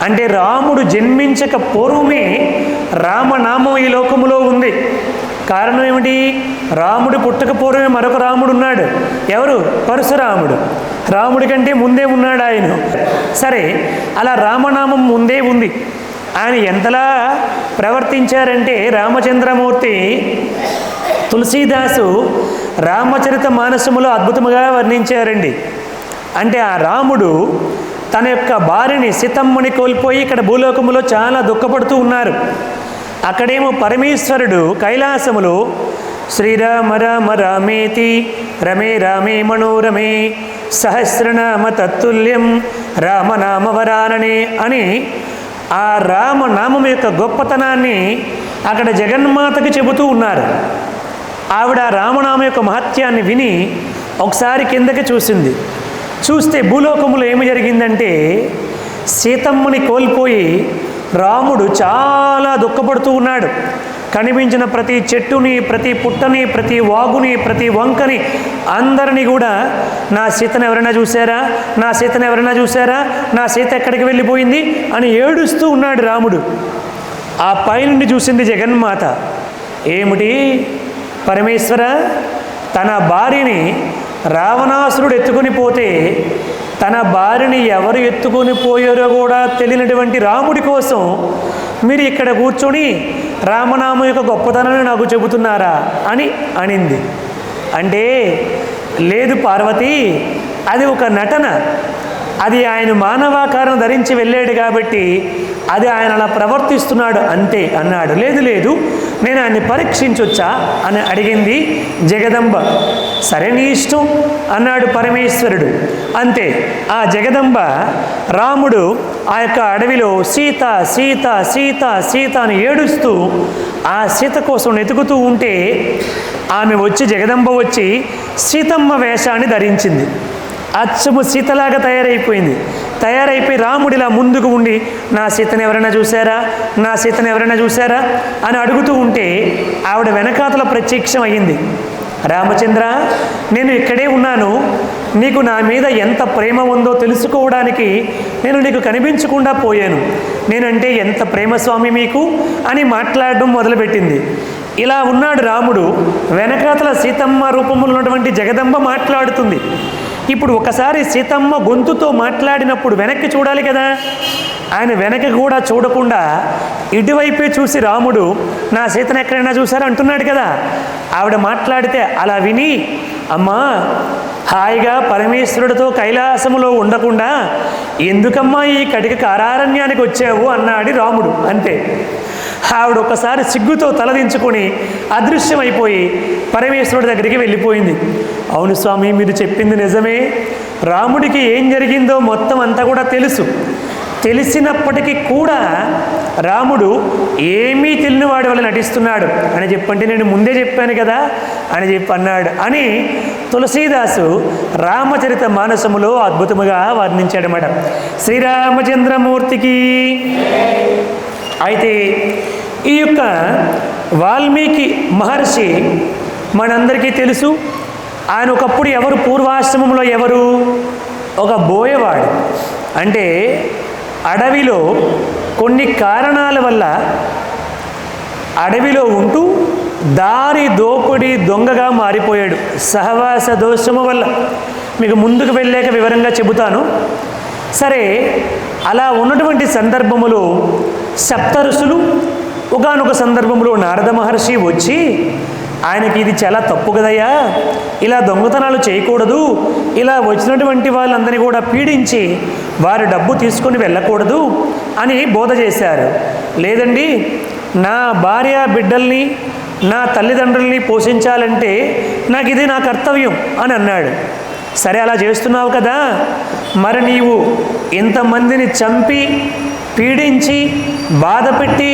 అంటే రాముడు జన్మించక పూర్వమే రామనామం ఈ లోకములో ఉంది. కారణం ఏమిటి? రాముడు పుట్టక పూర్వమే మరొక రాముడు ఉన్నాడు. ఎవరు? పరశురాముడు. రాముడి కంటే ముందే ఉన్నాడు ఆయన. సరే, అలా రామనామం ముందే ఉంది. ఆయన ఎంతలా ప్రవర్తించారంటే రామచంద్రమూర్తి తులసీదాసు రామచరిత మానసములో అద్భుతముగా వర్ణించారండి. అంటే ఆ రాముడు తన యొక్క భార్యని సీతమ్మని కోల్పోయి ఇక్కడ భూలోకములో చాలా దుఃఖపడుతూ ఉన్నారు. అక్కడేమో పరమేశ్వరుడు కైలాసములో శ్రీరామ రామ రామేతి రమే రామే మనోరమే సహస్రనామ తత్తుల్యం రామనామ వరాననే అని ఆ రామనామం యొక్క గొప్పతనాన్ని అక్కడ జగన్మాతకి చెబుతూ ఉన్నారు. ఆవిడ రామనామం యొక్క మహత్యాన్ని విని ఒకసారి కిందకి చూసింది. చూస్తే భూలోకములో ఏమి జరిగిందంటే సీతమ్మని కోల్పోయి రాముడు చాలా దుఃఖపడుతూ ఉన్నాడు. కనిపించిన ప్రతి చెట్టుని, ప్రతి పుట్టని, ప్రతి వాగుని, ప్రతి వంకని అందరినీ కూడా నా సీతను ఎవరైనా చూశారా, నా సీతను ఎవరైనా చూశారా, నా సీత ఎక్కడికి వెళ్ళిపోయింది అని ఏడుస్తూ ఉన్నాడు రాముడు. ఆ పైనుండి చూసింది జగన్మాత. ఏమిటి పరమేశ్వర, తన భార్యని రావణాసురుడు ఎత్తుకొని పోతే తన భార్యని ఎవరు ఎత్తుకొని పోయారో కూడా తెలియనటువంటి రాముడి కోసం మీరు ఇక్కడ కూర్చొని రామనామం యొక్క గొప్పతనాన్ని నాకు చెబుతున్నారా అని అనింది. అంటే లేదు పార్వతి, అది ఒక నటన, అది ఆయన మానవాకారం ధరించి వెళ్ళాడు కాబట్టి అది ఆయన అలా ప్రవర్తిస్తున్నాడు అంతే అన్నాడు. లేదు లేదు, నేను ఆయన్ని పరీక్షించొచ్చా అని అడిగింది జగదంబ. సరే నీ ఇష్టం అన్నాడు పరమేశ్వరుడు. అంతే, ఆ జగదంబ రాముడు ఆ యొక్క అడవిలో సీత సీత సీత సీత అని ఏడుస్తూ ఆ సీత కోసం వెతుకుతూ ఉంటే ఆమె వచ్చి జగదంబ వచ్చి సీతమ్మ వేషాన్ని ధరించింది. అచ్చము సీతలాగా తయారైపోయి రాముడిలా ముందుకు ఉండి నా సీతను ఎవరైనా చూశారా, నా సీతను ఎవరైనా చూశారా అని అడుగుతూ ఉంటే ఆవిడ వెనకాతల ప్రత్యక్షం అయ్యింది. రామచంద్ర, నేను ఇక్కడే ఉన్నాను, నీకు నా మీద ఎంత ప్రేమ ఉందో తెలుసుకోవడానికి నేను నీకు కనిపించకుండా పోయాను. నేనంటే ఎంత ప్రేమ స్వామి మీకు అని మాట్లాడడం మొదలుపెట్టింది. ఇలా ఉన్నాడు రాముడు. వెనకాతల సీతమ్మ రూపంలో ఉన్నటువంటి జగదంబ మాట్లాడుతుంది. ఇప్పుడు ఒకసారి సీతమ్మ గొంతుతో మాట్లాడినప్పుడు వెనక్కి చూడాలి కదా. ఆయన వెనక్కి కూడా చూడకుండా ఇటువైపే చూసి రాముడు నా సీతను ఎక్కడైనా చూసారా అంటున్నాడు కదా. ఆవిడ మాట్లాడితే అలా విని, అమ్మా హాయిగా పరమేశ్వరుడితో కైలాసములో ఉండకుండా ఎందుకమ్మా ఈ కటిక కారారణ్యానికి వచ్చావు అన్నాడు రాముడు. అంతే, ఆవిడ ఒకసారి సిగ్గుతో తలదించుకొని అదృశ్యమైపోయి పరమేశ్వరుడి దగ్గరికి వెళ్ళిపోయింది. అవును స్వామి, మీరు చెప్పింది నిజమే, రాముడికి ఏం జరిగిందో మొత్తం అంతా కూడా తెలుసు. తెలిసినప్పటికీ కూడా రాముడు ఏమీ తెలియనివాడి వల్ల నటిస్తున్నాడు అని చెప్పంటే నేను ముందే చెప్పాను కదా అని అన్నాడు అని తులసీదాసు రామచరిత మానసములో అద్భుతముగా వర్ణించాడన్నమాట. శ్రీరామచంద్రమూర్తికి అయితే ఈ యొక్క వాల్మీకి మహర్షి మనందరికీ తెలుసు. ఆయన ఒకప్పుడు ఎవరు, పూర్వాశ్రమంలో ఎవరు, ఒక బోయవాడు. అంటే అడవిలో కొన్ని కారణాల వల్ల అడవిలో ఉంటూ దారి దోపిడి దొంగగా మారిపోయాడు. సహవాస దోషము వల్ల. మీకు ముందుకు వెళ్ళాక వివరంగా చెబుతాను. సరే, అలా ఉన్నటువంటి సందర్భములో సప్త ఋషులు ఒకానొక సందర్భంలో నారద మహర్షి వచ్చి ఆయనకి ఇది చాలా తప్పు కదయ్యా, ఇలా దొంగతనాలు చేయకూడదు, ఇలా వచ్చినటువంటి వాళ్ళందరినీ కూడా పీడించి వారి డబ్బు తీసుకొని వెళ్ళకూడదు అని బోధ చేశారు. లేదండి, నా భార్య బిడ్డల్ని నా తల్లిదండ్రుల్ని పోషించాలంటే నాకు ఇది నా కర్తవ్యం అని అన్నాడు. సరే, అలా చేస్తున్నావు కదా, మరి నీవు ఇంతమందిని చంపి పీడించి బాధ పెట్టి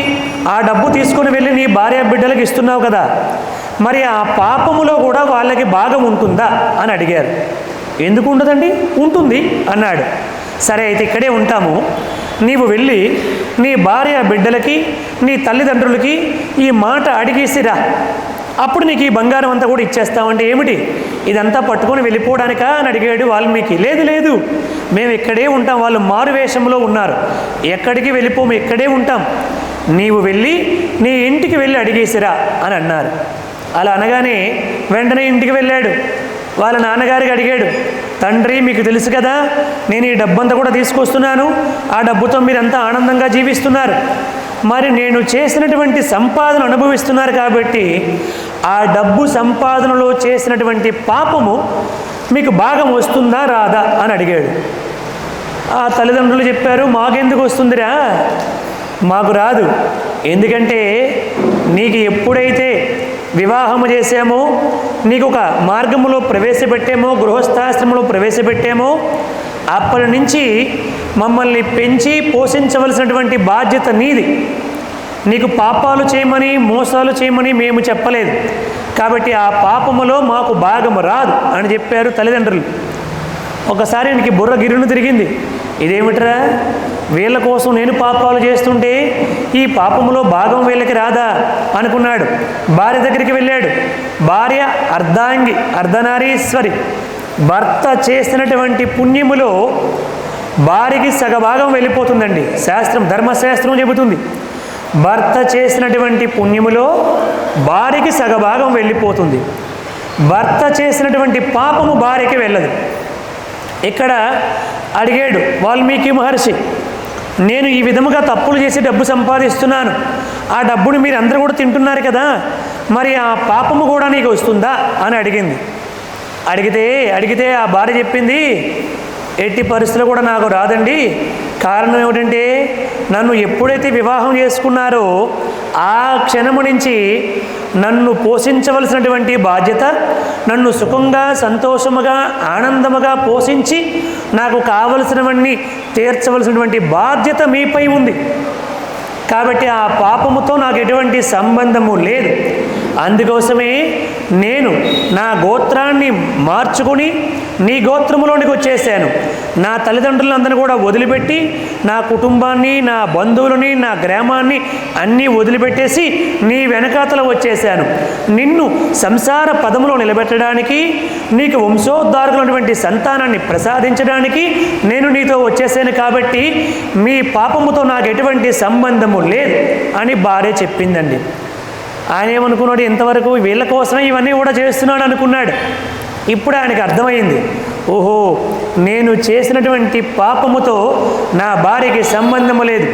ఆ డబ్బు తీసుకొని వెళ్ళి నీ భార్య బిడ్డలకు ఇస్తున్నావు కదా, మరి ఆ పాపములో కూడా వాళ్ళకి భాగం ఉంటుందా అని అడిగారు. ఎందుకు ఉండదండి, ఉంటుంది అన్నాడు. సరే, అయితే ఇక్కడే ఉంటాము, నీవు వెళ్ళి నీ భార్య బిడ్డలకి నీ తల్లిదండ్రులకి ఈ మాట అడిగేసిరా, అప్పుడు నీకు ఈ బంగారం అంతా కూడా ఇచ్చేస్తామంటే ఏమిటి, ఇదంతా పట్టుకొని వెళ్ళిపోవడానికా అని అడిగాడు వాల్మీకి. లేదు లేదు, మేము ఇక్కడే ఉంటాం, వాళ్ళు మారువేషంలో ఉన్నారు, ఎక్కడికి వెళ్ళిపోము, ఇక్కడే ఉంటాం, నీవు వెళ్ళి నీ ఇంటికి వెళ్ళి అడిగేసిరా అని అన్నారు. అలా అనగానే వెంటనే ఇంటికి వెళ్ళాడు. వాళ్ళ నాన్నగారికి అడిగాడు, తండ్రి మీకు తెలుసు కదా, నేను ఈ డబ్బంతా కూడా తీసుకొస్తున్నాను, ఆ డబ్బుతో మీరంతా ఆనందంగా జీవిస్తున్నారు, మరి నేను చేసినటువంటి సంపాదన అనుభవిస్తున్నారు కాబట్టి ఆ డబ్బు సంపాదనలో చేసినటువంటి పాపము మీకు భాగం వస్తుందా రాదా అని అడిగాడు. ఆ తల్లిదండ్రులు చెప్పారు, మాకెందుకు వస్తుందిరా, మాకు రాదు. ఎందుకంటే నీకు ఎప్పుడైతే వివాహము చేసామో, నీకు ఒక మార్గములో ప్రవేశపెట్టామో, గృహస్థాశ్రమంలో ప్రవేశపెట్టామో, అప్పటి నుంచి మమ్మల్ని పెంచి పోషించవలసినటువంటి బాధ్యత నీది. నీకు పాపాలు చేయమని మోసాలు చేయమని మేము చెప్పలేదు, కాబట్టి ఆ పాపములో మాకు భాగము రాదు అని చెప్పారు తల్లిదండ్రులు. ఒకసారి ఆయనకి బుర్ర గిరును తిరిగింది, ఇదేమిట్రా, వీళ్ళ కోసం నేను పాపాలు చేస్తుంటే ఈ పాపములో భాగం వీళ్ళకి రాదా అనుకున్నాడు. భార్య దగ్గరికి వెళ్ళాడు. భార్య అర్ధాంగి, అర్ధనారీశ్వరి. భర్త చేసినటువంటి పుణ్యములో భార్యకి సగభాగం వెళ్ళిపోతుందండి. శాస్త్రం, ధర్మశాస్త్రం చెబుతుంది, భర్త చేసినటువంటి పుణ్యములో భార్యకి సగభాగం వెళ్ళిపోతుంది. భర్త చేసినటువంటి పాపము భార్యకి వెళ్ళదు. ఇక్కడ అడిగాడు వాల్మీకి మహర్షి, నేను ఈ విధముగా తప్పులు చేసి డబ్బు సంపాదిస్తున్నాను, ఆ డబ్బుని మీరు అందరూ కూడా తింటున్నారు కదా, మరి ఆ పాపము కూడా నీకు వస్తుందా అని అడిగింది. అడిగితే ఆ భార్య చెప్పింది, ఎట్టి పరిస్థితులు కూడా నాకు రాదండి. కారణం ఏమిటంటే నన్ను ఎప్పుడైతే వివాహం చేసుకున్నారో ఆ క్షణము నుంచి నన్ను పోషించవలసినటువంటి బాధ్యత, నన్ను సుఖంగా సంతోషముగా ఆనందముగా పోషించి నాకు కావలసినవన్నీ తీర్చవలసినటువంటి బాధ్యత మీపై ఉంది. కాబట్టి ఆ పాపముతో నాకు ఎటువంటి సంబంధము లేదు. అందుకోసమే నేను నా గోత్రాన్ని మార్చుకొని నీ గోత్రములోనికి వచ్చేసాను. నా తల్లిదండ్రులందరినీ కూడా వదిలిపెట్టి నా కుటుంబాన్ని, నా బంధువులని, నా గ్రామాన్ని అన్నీ వదిలిపెట్టేసి నీ వెనకాతల వచ్చేసాను. నిన్ను సంసార పదములో నిలబెట్టడానికి, నీకు వంశోద్ధారకులైనటువంటి సంతానాన్ని ప్రసాదించడానికి నేను నీతో వచ్చేసాను. కాబట్టి మీ పాపముతో నాకు ఎటువంటి సంబంధము లేదు అని భార్య చెప్పిందండి. ఆయన ఏమనుకున్నాడు, ఇంతవరకు వీళ్ళ కోసమే ఇవన్నీ కూడా చేస్తున్నాడు అనుకున్నాడు. ఇప్పుడు ఆయనకు అర్థమైంది, ఓహో, నేను చేసినటువంటి పాపముతో నా భార్యకి సంబంధము లేదు,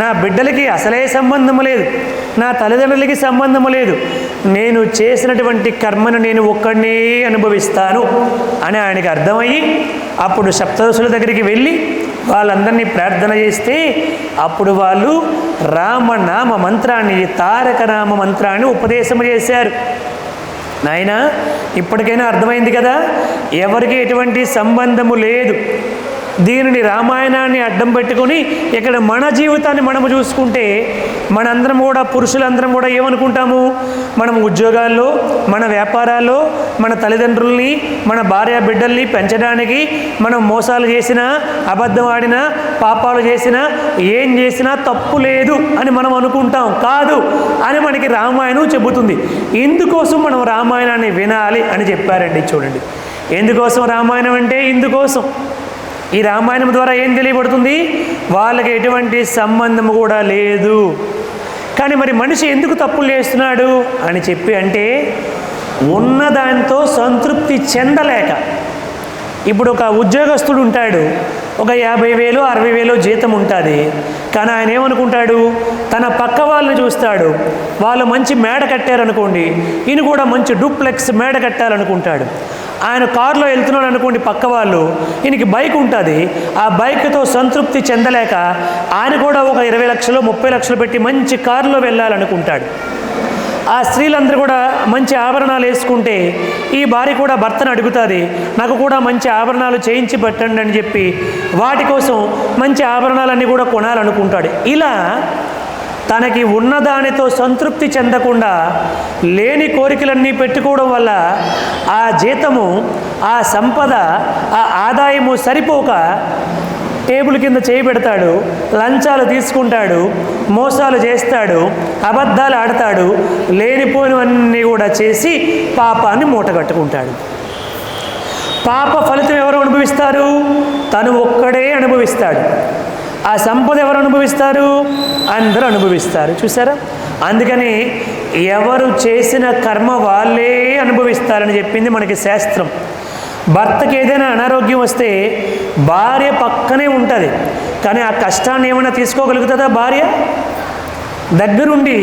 నా బిడ్డలకి అసలే సంబంధము లేదు, నా తల్లిదండ్రులకి సంబంధము లేదు, నేను చేసినటువంటి కర్మను నేను ఒక్కడినే అనుభవిస్తాను అని ఆయనకి అర్థమయ్యి అప్పుడు సప్తఋషుల దగ్గరికి వెళ్ళి వాళ్ళందరినీ ప్రార్థన చేస్తే అప్పుడు వాళ్ళు రామనామ మంత్రాన్ని, తారక నామ మంత్రాన్ని ఉపదేశం చేశారు. నాయనా, ఇప్పటికైనా అర్థమైంది కదా, ఎవరికి ఎటువంటి సంబంధము లేదు, దీనిని రామాయణాన్ని అడ్డం పెట్టుకొని ఇక్కడ మన జీవితాన్ని మనము చూసుకుంటే మనందరం కూడా, పురుషులందరం కూడా ఏమనుకుంటాము? మనం ఉద్యోగాల్లో, మన వ్యాపారాల్లో, మన తల్లిదండ్రుల్ని, మన భార్య బిడ్డల్ని పెంచడానికి మనం మోసాలు చేసినా, అబద్ధం ఆడినా, పాపాలు చేసినా, ఏం చేసినా తప్పు లేదు అని మనం అనుకుంటాం. కాదు అని మనకి రామాయణం చెబుతుంది. ఇందుకోసం మనం రామాయణాన్ని వినాలి అని చెప్పారండి. చూడండి, ఎందుకోసం రామాయణం అంటే ఇందుకోసం. ఈ రామాయణం ద్వారా ఏం తెలియబడుతుంది? వాళ్ళకి ఎటువంటి సంబంధం కూడా లేదు. కానీ మరి మనిషి ఎందుకు తప్పులు చేస్తున్నాడు అని చెప్పి అంటే, ఉన్నదాంతో సంతృప్తి చెందలేక. ఇప్పుడు ఒక ఉద్యోగస్తుడు ఉంటాడు, ఒక 50,000 60,000 జీతం ఉంటుంది. కానీ ఆయన ఏమనుకుంటాడు? తన పక్క వాళ్ళని చూస్తాడు, వాళ్ళు మంచి మేడ కట్టారనుకోండి, ఈయన కూడా మంచి డూప్లెక్స్ మేడ కట్టాలనుకుంటాడు. ఆయన కారులో వెళ్తున్నాడు అనుకోండి, పక్క వాళ్ళు, ఈయనకి బైక్ ఉంటుంది. ఆ బైక్తో సంతృప్తి చెందలేక ఆయన కూడా ఒక 20 లక్షలు 30 లక్షలు పెట్టి మంచి కారులో వెళ్ళాలనుకుంటాడు. ఆ స్త్రీలందరూ కూడా మంచి ఆభరణాలు వేసుకుంటే ఈ భార్య కూడా భర్తను అడుగుతుంది, నాకు కూడా మంచి ఆభరణాలు చేయించి పెట్టండి అని చెప్పి వాటి కోసం మంచి ఆభరణాలన్నీ కూడా కొనాలనుకుంటాడు. ఇలా తనకి ఉన్నదానితో సంతృప్తి చెందకుండా లేని కోరికలన్నీ పెట్టుకోవడం వల్ల ఆ జీతము, ఆ సంపద, ఆ ఆదాయము సరిపోక టేబుల్ కింద చేయి పెడతాడు, లంచాలు తీసుకుంటాడు, మోసాలు చేస్తాడు, అబద్ధాలు ఆడతాడు, లేనిపోయినవన్నీ కూడా చేసి పాపాన్ని మూటగట్టుకుంటాడు. పాప ఫలితం ఎవరు అనుభవిస్తారు? తను ఒక్కడే అనుభవిస్తాడు. ఆ సంపద ఎవరు అనుభవిస్తారు? అందరూ అనుభవిస్తారు. చూసారా? అందుకని ఎవరు చేసిన కర్మ వాళ్ళే అనుభవిస్తారని చెప్పింది మనకి శాస్త్రం. భర్తకి ఏదైనా అనారోగ్యం వస్తే భార్య పక్కనే ఉంటుంది, కానీ ఆ కష్టాన్ని ఏమైనా తీసుకోగలుగుతుందా? భార్య దగ్గరుండి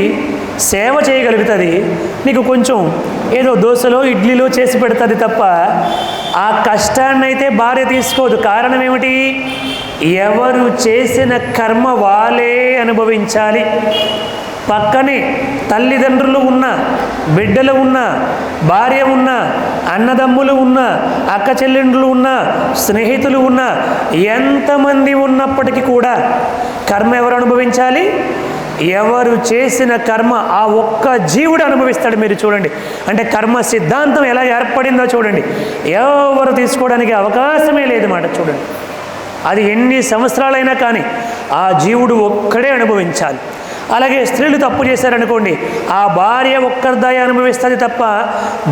సేవ చేయగలుగుతుంది, నీకు కొంచెం ఏదో దోశలో ఇడ్లీలో చేసి పెడుతుంది తప్ప ఆ కష్టాన్ని అయితే భార్య తీసుకోదు. కారణం ఏమిటి? ఎవరు చేసిన కర్మ వాళ్ళే అనుభవించాలి. పక్కనే తల్లిదండ్రులు ఉన్నా, బిడ్డలు ఉన్నా, భార్య ఉన్నా, అన్నదమ్ములు ఉన్నా, అక్క చెల్లెండ్రులు ఉన్నా, స్నేహితులు ఉన్నా, ఎంతమంది ఉన్నప్పటికీ కూడా కర్మ ఎవరు అనుభవించాలి? ఎవరు చేసిన కర్మ ఆ ఒక్క జీవుడు అనుభవిస్తాడు. మీరు చూడండి, అంటే కర్మ సిద్ధాంతం ఎలా ఏర్పడిందో చూడండి. ఎవరు తీసుకోవడానికి అవకాశమే లేదన్నమాట. చూడండి, అది ఎన్ని సంవత్సరాలైనా కానీ ఆ జీవుడు ఒక్కడే అనుభవించాలి. అలాగే స్త్రీలు తప్పు చేశారనుకోండి, ఆ భార్య ఒక్కరిదాయ అనుభవిస్తుంది తప్ప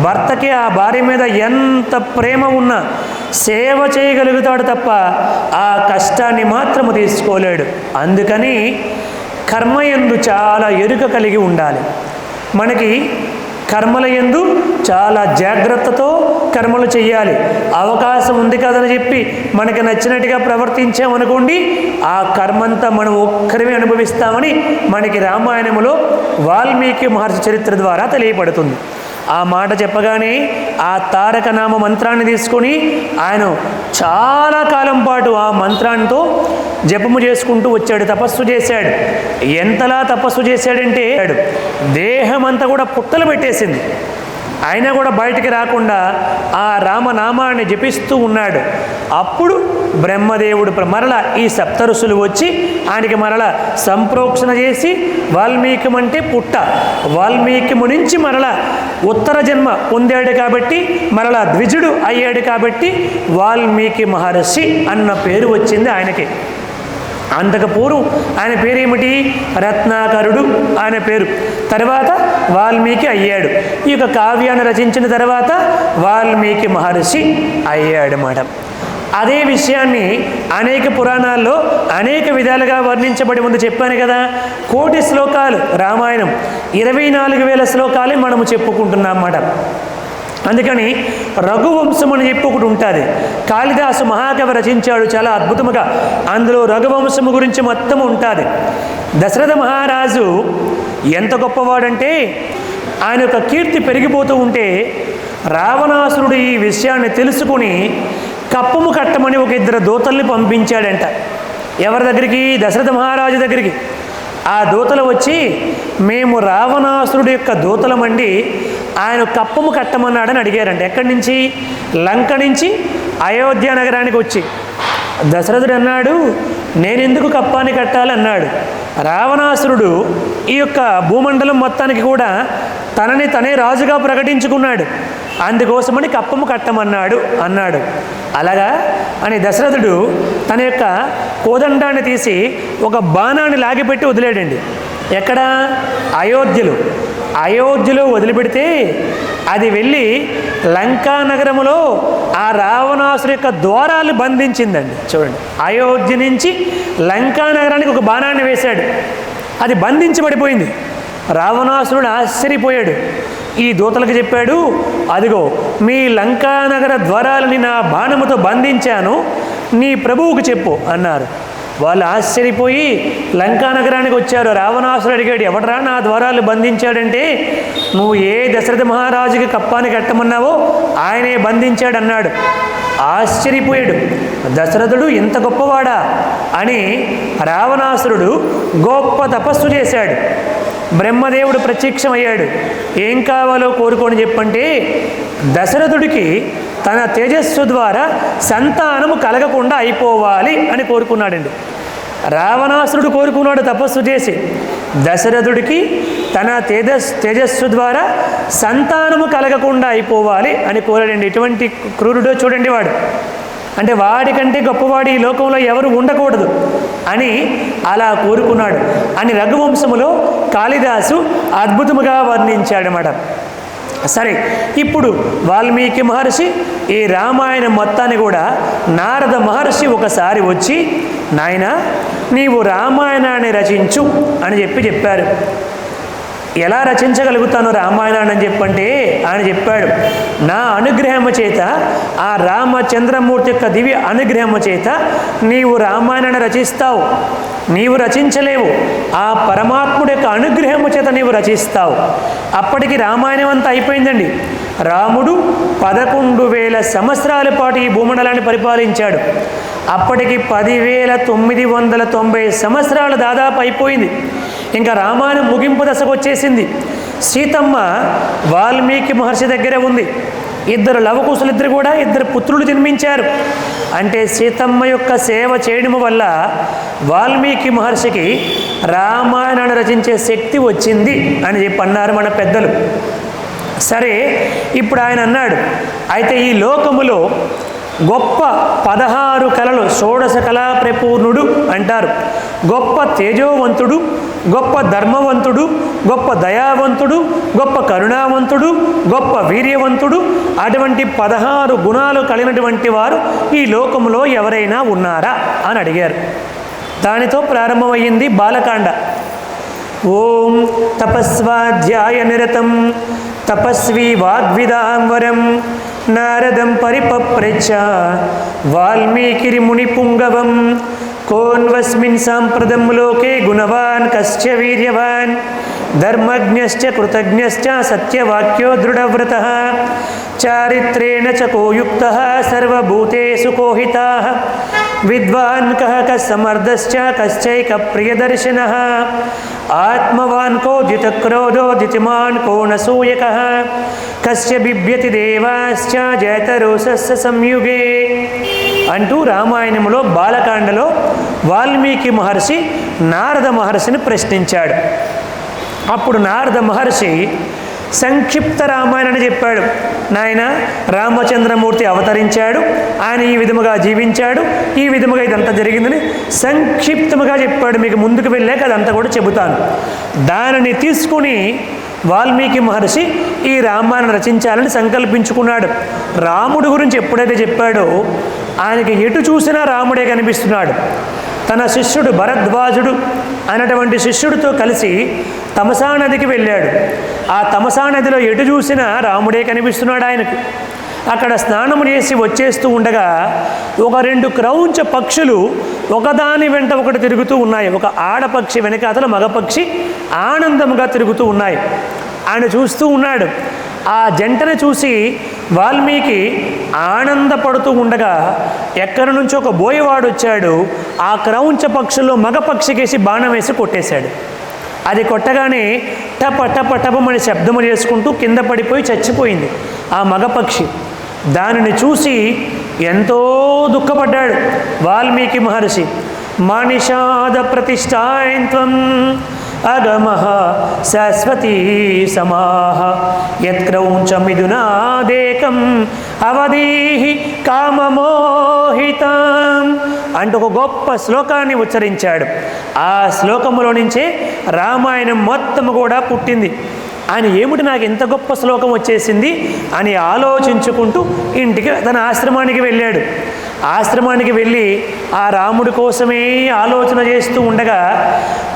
భర్తకి ఆ భార్య మీద ఎంత ప్రేమ ఉన్నా సేవ చేయగలుగుతాడు తప్ప ఆ కష్టాన్ని మాత్రము తీసుకోలేడు. అందుకని కర్మయందు చాలా ఎరుక కలిగి ఉండాలి. మనకి కర్మల యందు చాలా జాగ్రత్తతో కర్మలు చేయాలి. అవకాశం ఉంది కదని చెప్పి మనకి నచ్చినట్టుగా ప్రవర్తించామనుకోండి, ఆ కర్మంతా మనం ఒక్కరిమే అనుభవిస్తామని మనకి రామాయణంలో వాల్మీకి మహర్షి చరిత్ర ద్వారా తెలియపడుతుంది. ఆ మాట చెప్పగానే ఆ తారక నామ మంత్రాన్ని తీసుకొని ఆయన చాలా కాలం పాటు ఆ మంత్రాంతో జపము చేసుకుంటూ వచ్చాడు, తపస్సు చేశాడు. ఎంతలా తపస్సు చేశాడంటే దేహం అంతా కూడా పుట్టలు పెట్టేసింది. అయినా కూడా బయటికి రాకుండా ఆ రామనామాన్ని జపిస్తూ ఉన్నాడు. అప్పుడు బ్రహ్మదేవుడు మరలా ఈ సప్తఋషులు వచ్చి ఆయనకి మరలా సంప్రోక్షణ చేసి, వాల్మీకి అంటే పుట్ట, వాల్మీకి నుంచి మరలా ఉత్తర జన్మ పొందాడు కాబట్టి మరలా ద్విజుడు అయ్యాడు కాబట్టి వాల్మీకి మహర్షి అన్న పేరు వచ్చింది ఆయనకి. అంతకు పూర్వం ఆయన పేరేమిటి? రత్నాకరుడు ఆయన పేరు. తర్వాత వాల్మీకి అయ్యాడు. ఈ యొక్క కావ్యాన్ని రచించిన తర్వాత వాల్మీకి మహర్షి అయ్యాడన్నమాట. అదే విషయాన్ని అనేక పురాణాల్లో అనేక విధాలుగా వర్ణించబడి ఉంది. చెప్పాను కదా, 1,000,000 శ్లోకాలు రామాయణం, 24,000 శ్లోకాలే మనము చెప్పుకుంటున్నాం అన్నమాట. అందుకని రఘువంశం అని చెప్పి ఒకటి ఉంటుంది. కాళిదాసు మహాకవి రచించాడు చాలా అద్భుతంగా. అందులో రఘువంశము గురించి మొత్తం ఉంటుంది. దశరథ మహారాజు ఎంత గొప్పవాడంటే, ఆయన యొక్క కీర్తి పెరిగిపోతూ ఉంటే రావణాసురుడు ఈ విషయాన్ని తెలుసుకుని కప్పము కట్టమని ఒక 2 దూతల్ని పంపించాడంట. ఎవరి దగ్గరికి? దశరథ మహారాజు దగ్గరికి. ఆ దూతలు వచ్చి, మేము రావణాసురుడు యొక్క దూతలమండి, ఆయన కప్పము కట్టమన్నాడని అడిగారంట. ఎక్కడి నుంచి? లంక నుంచి అయోధ్య నగరానికి వచ్చి దశరథుడు అన్నాడు, నేనెందుకు కప్పాన్ని కట్టాలన్నాడు. రావణాసురుడు ఈ యొక్క భూమండలం మొత్తానికి కూడా తనని తనే రాజుగా ప్రకటించుకున్నాడు, అందుకోసమని కప్పము కట్టమన్నాడు అన్నాడు. అలాగా అని దశరథుడు తన యొక్క కోదండాన్ని తీసి ఒక బాణాన్ని లాగిపెట్టి వదిలేడండి. ఎక్కడ? అయోధ్యలో వదిలిపెడితే అది వెళ్ళి లంకా నగరములో ఆ రావణాసురు యొక్క ద్వారాలు బంధించిందండి. చూడండి, అయోధ్య నుంచి లంకా నగరానికి ఒక బాణాన్ని వేశాడు, అది బంధించబడిపోయింది. రావణాసురుడు ఆశ్చర్యపోయాడు. ఈ దూతలకు చెప్పాడు, అదిగో మీ లంకానగర ద్వారాలని నా బాణముతో బంధించాను, నీ ప్రభువుకు చెప్పు అన్నారు. వాళ్ళు ఆశ్చర్యపోయి లంకానగరానికి వచ్చారు. రావణాసురుడు అడిగాడు, ఎవడరా నా ద్వారాలు బంధించాడంటే, నువ్వు ఏ దశరథ మహారాజుకి కప్పాన్ని కట్టమన్నావో ఆయనే బంధించాడన్నాడు. ఆశ్చర్యపోయాడు. దశరథుడు ఇంత గొప్పవాడా అని రావణాసురుడు గొప్ప తపస్సు చేశాడు. బ్రహ్మదేవుడు ప్రత్యక్షమయ్యాడు. ఏం కావాలో కోరుకొని చెప్పంటే, దశరథుడికి తన తేజస్సు ద్వారా సంతానము కలగకుండా అయిపోవాలి అని కోరుకున్నాడండి. రావణాసురుడు కోరుకున్నాడు తపస్సు చేసి, దశరథుడికి తన తేజస్సు ద్వారా సంతానము కలగకుండా అయిపోవాలి అని కోరాడండి. ఎటువంటి క్రూరుడో చూడండి వాడు. అంటే వాడికంటే గొప్పవాడు ఈ లోకంలో ఎవరు ఉండకూడదు అని అలా కోరుకున్నాడు అని రఘువంశములో కాళిదాసు అద్భుతముగా వర్ణించాడనమాట. సరే, ఇప్పుడు వాల్మీకి మహర్షి ఈ రామాయణం మొత్తాన్ని కూడా నారద మహర్షి ఒకసారి వచ్చి, నాయనా నీవు రామాయణాన్ని రచించు అని చెప్పారు. ఎలా రచించగలుగుతాను రామాయణాన్ని అని చెప్పంటే ఆయన చెప్పాడు, నా అనుగ్రహము చేత, ఆ రామచంద్రమూర్తి యొక్క దివ్య అనుగ్రహము చేత నీవు రామాయణాన్ని రచిస్తావు. నీవు రచించలేవు, ఆ పరమాత్ముడి యొక్క అనుగ్రహము చేత నీవు రచిస్తావు. అప్పటికి రామాయణం అంతా అయిపోయిందండి. రాముడు 11,000 సంవత్సరాల పాటు ఈ భూమండలాన్ని పరిపాలించాడు. అప్పటికి 10,990 సంవత్సరాలు దాదాపు అయిపోయింది. ఇంకా రామాయణం ముగింపు దశకు వచ్చేసింది. సీతమ్మ వాల్మీకి మహర్షి దగ్గర ఉంది. ఇద్దరు లవకుశులిద్దరు కూడా 2 పుత్రులు జన్మించారు. అంటే సీతమ్మ యొక్క సేవ చేయడం వల్ల వాల్మీకి మహర్షికి రామాయణాన్ని రచించే శక్తి వచ్చింది అని చెప్పి అన్నారు మన పెద్దలు. సరే, ఇప్పుడు ఆయన అన్నాడు, అయితే ఈ లోకములో గొప్ప 16 కళలు, షోడశ కళా ప్రపూర్ణుడు అంటారు. గొప్ప తేజోవంతుడు, గొప్ప ధర్మవంతుడు, గొప్ప దయావంతుడు, గొప్ప కరుణావంతుడు, గొప్ప వీర్యవంతుడు, అటువంటి 16 గుణాలు కలిగినటువంటి వారు ఈ లోకంలో ఎవరైనా ఉన్నారా అని అడిగారు. దానితో ప్రారంభమయ్యింది బాలకాండ. ఓం తపస్వాధ్యాయ నిరతం తపస్వీ వాగ్విదాంవరం నారదం పరిపప్రచ్ఛ వాల్మీకి మునిపుంగవం కోన్వస్మిన్ సాంప్రదం లోకే గుణవాన్ కశ్చ వీర్యవాన్ ధర్మజ్ఞశ్చ కృతజ్ఞశ్చ సత్యవాక్యో దృఢవ్రతః చారిత్రేణ చ కోయుక్తః సర్వభూతేషు కోహితః విద్వాన్ కః సమర్థశ్చ కశ్చైక ప్రియదర్శనః ఆత్మవాన్ కో జితక్రోధో జితిమాన్ కో నసూయకః కశ్చ బిభ్యతి దేవాశ్చ జయతరోసస్య సంయుగే అంటూ రామాయణంలో బాలకాండలో వాల్మీకి మహర్షి నారద మహర్షిని ప్రశ్నించాడు. అప్పుడు నారద మహర్షి సంక్షిప్త రామాయణాన్ని చెప్పాడు. నాయన, రామచంద్రమూర్తి అవతరించాడు, ఆయన ఈ విధముగా జీవించాడు, ఈ విధముగా ఇదంతా జరిగిందని సంక్షిప్తముగా చెప్పాడు. మీకు ముందుకు వెళ్ళాక అదంతా కూడా చెబుతాను. దానిని తీసుకుని వాల్మీకి మహర్షి ఈ రామాయణం రచించాలని సంకల్పించుకున్నాడు. రాముడి గురించి ఎప్పుడైతే చెప్పాడో ఆయనకి ఎటు చూసినా రాముడే కనిపిస్తున్నాడు. తన శిష్యుడు భరద్వాజుడు అనేటువంటి శిష్యుడితో కలిసి తమసా నదికి వెళ్ళాడు. ఆ తమసా నదిలో ఎటు చూసినా రాముడే కనిపిస్తున్నాడు ఆయనకు. అక్కడ స్నానము చేసి వచ్చేస్తూ ఉండగా ఒక 2 క్రౌంచ పక్షులు ఒకదాని వెంట ఒకటి తిరుగుతూ ఉన్నాయి. ఒక ఆడపక్షి వెనకాతల మగపక్షి ఆనందంగా తిరుగుతూ ఉన్నాయి. ఆయన చూస్తూ ఉన్నాడు. ఆ జంటను చూసి వాల్మీకి ఆనందపడుతూ ఉండగా ఎక్కడి నుంచో ఒక బోయవాడు వచ్చాడు. ఆ క్రౌంచ పక్షుల్లో మగపక్షికేసి బాణం వేసి కొట్టేశాడు. అది కొట్టగానే టప టప టపమని శబ్దము చేసుకుంటూ కింద పడిపోయి చచ్చిపోయింది ఆ మగపక్షి. దానిని చూసి ఎంతో దుఃఖపడ్డాడు వాల్మీకి మహర్షి. మానిషాద ప్రతిష్టాయంత్వం అగమః శాశ్వతీ సమాహ యత్క్రౌంచమిదునాదేకం అవధీహి కామమోహితం అంటూ ఒక గొప్ప శ్లోకాన్ని ఉచ్చరించాడు. ఆ శ్లోకములో నుంచే రామాయణం మొత్తం కూడా పుట్టింది. ఆయన ఏమిటి నాకు ఇంత గొప్ప శ్లోకం వచ్చేసింది అని ఆలోచించుకుంటూ ఇంటికి తన ఆశ్రమానికి వెళ్ళాడు. ఆశ్రమానికి వెళ్ళి ఆ రాముడి కోసమే ఆలోచన చేస్తూ ఉండగా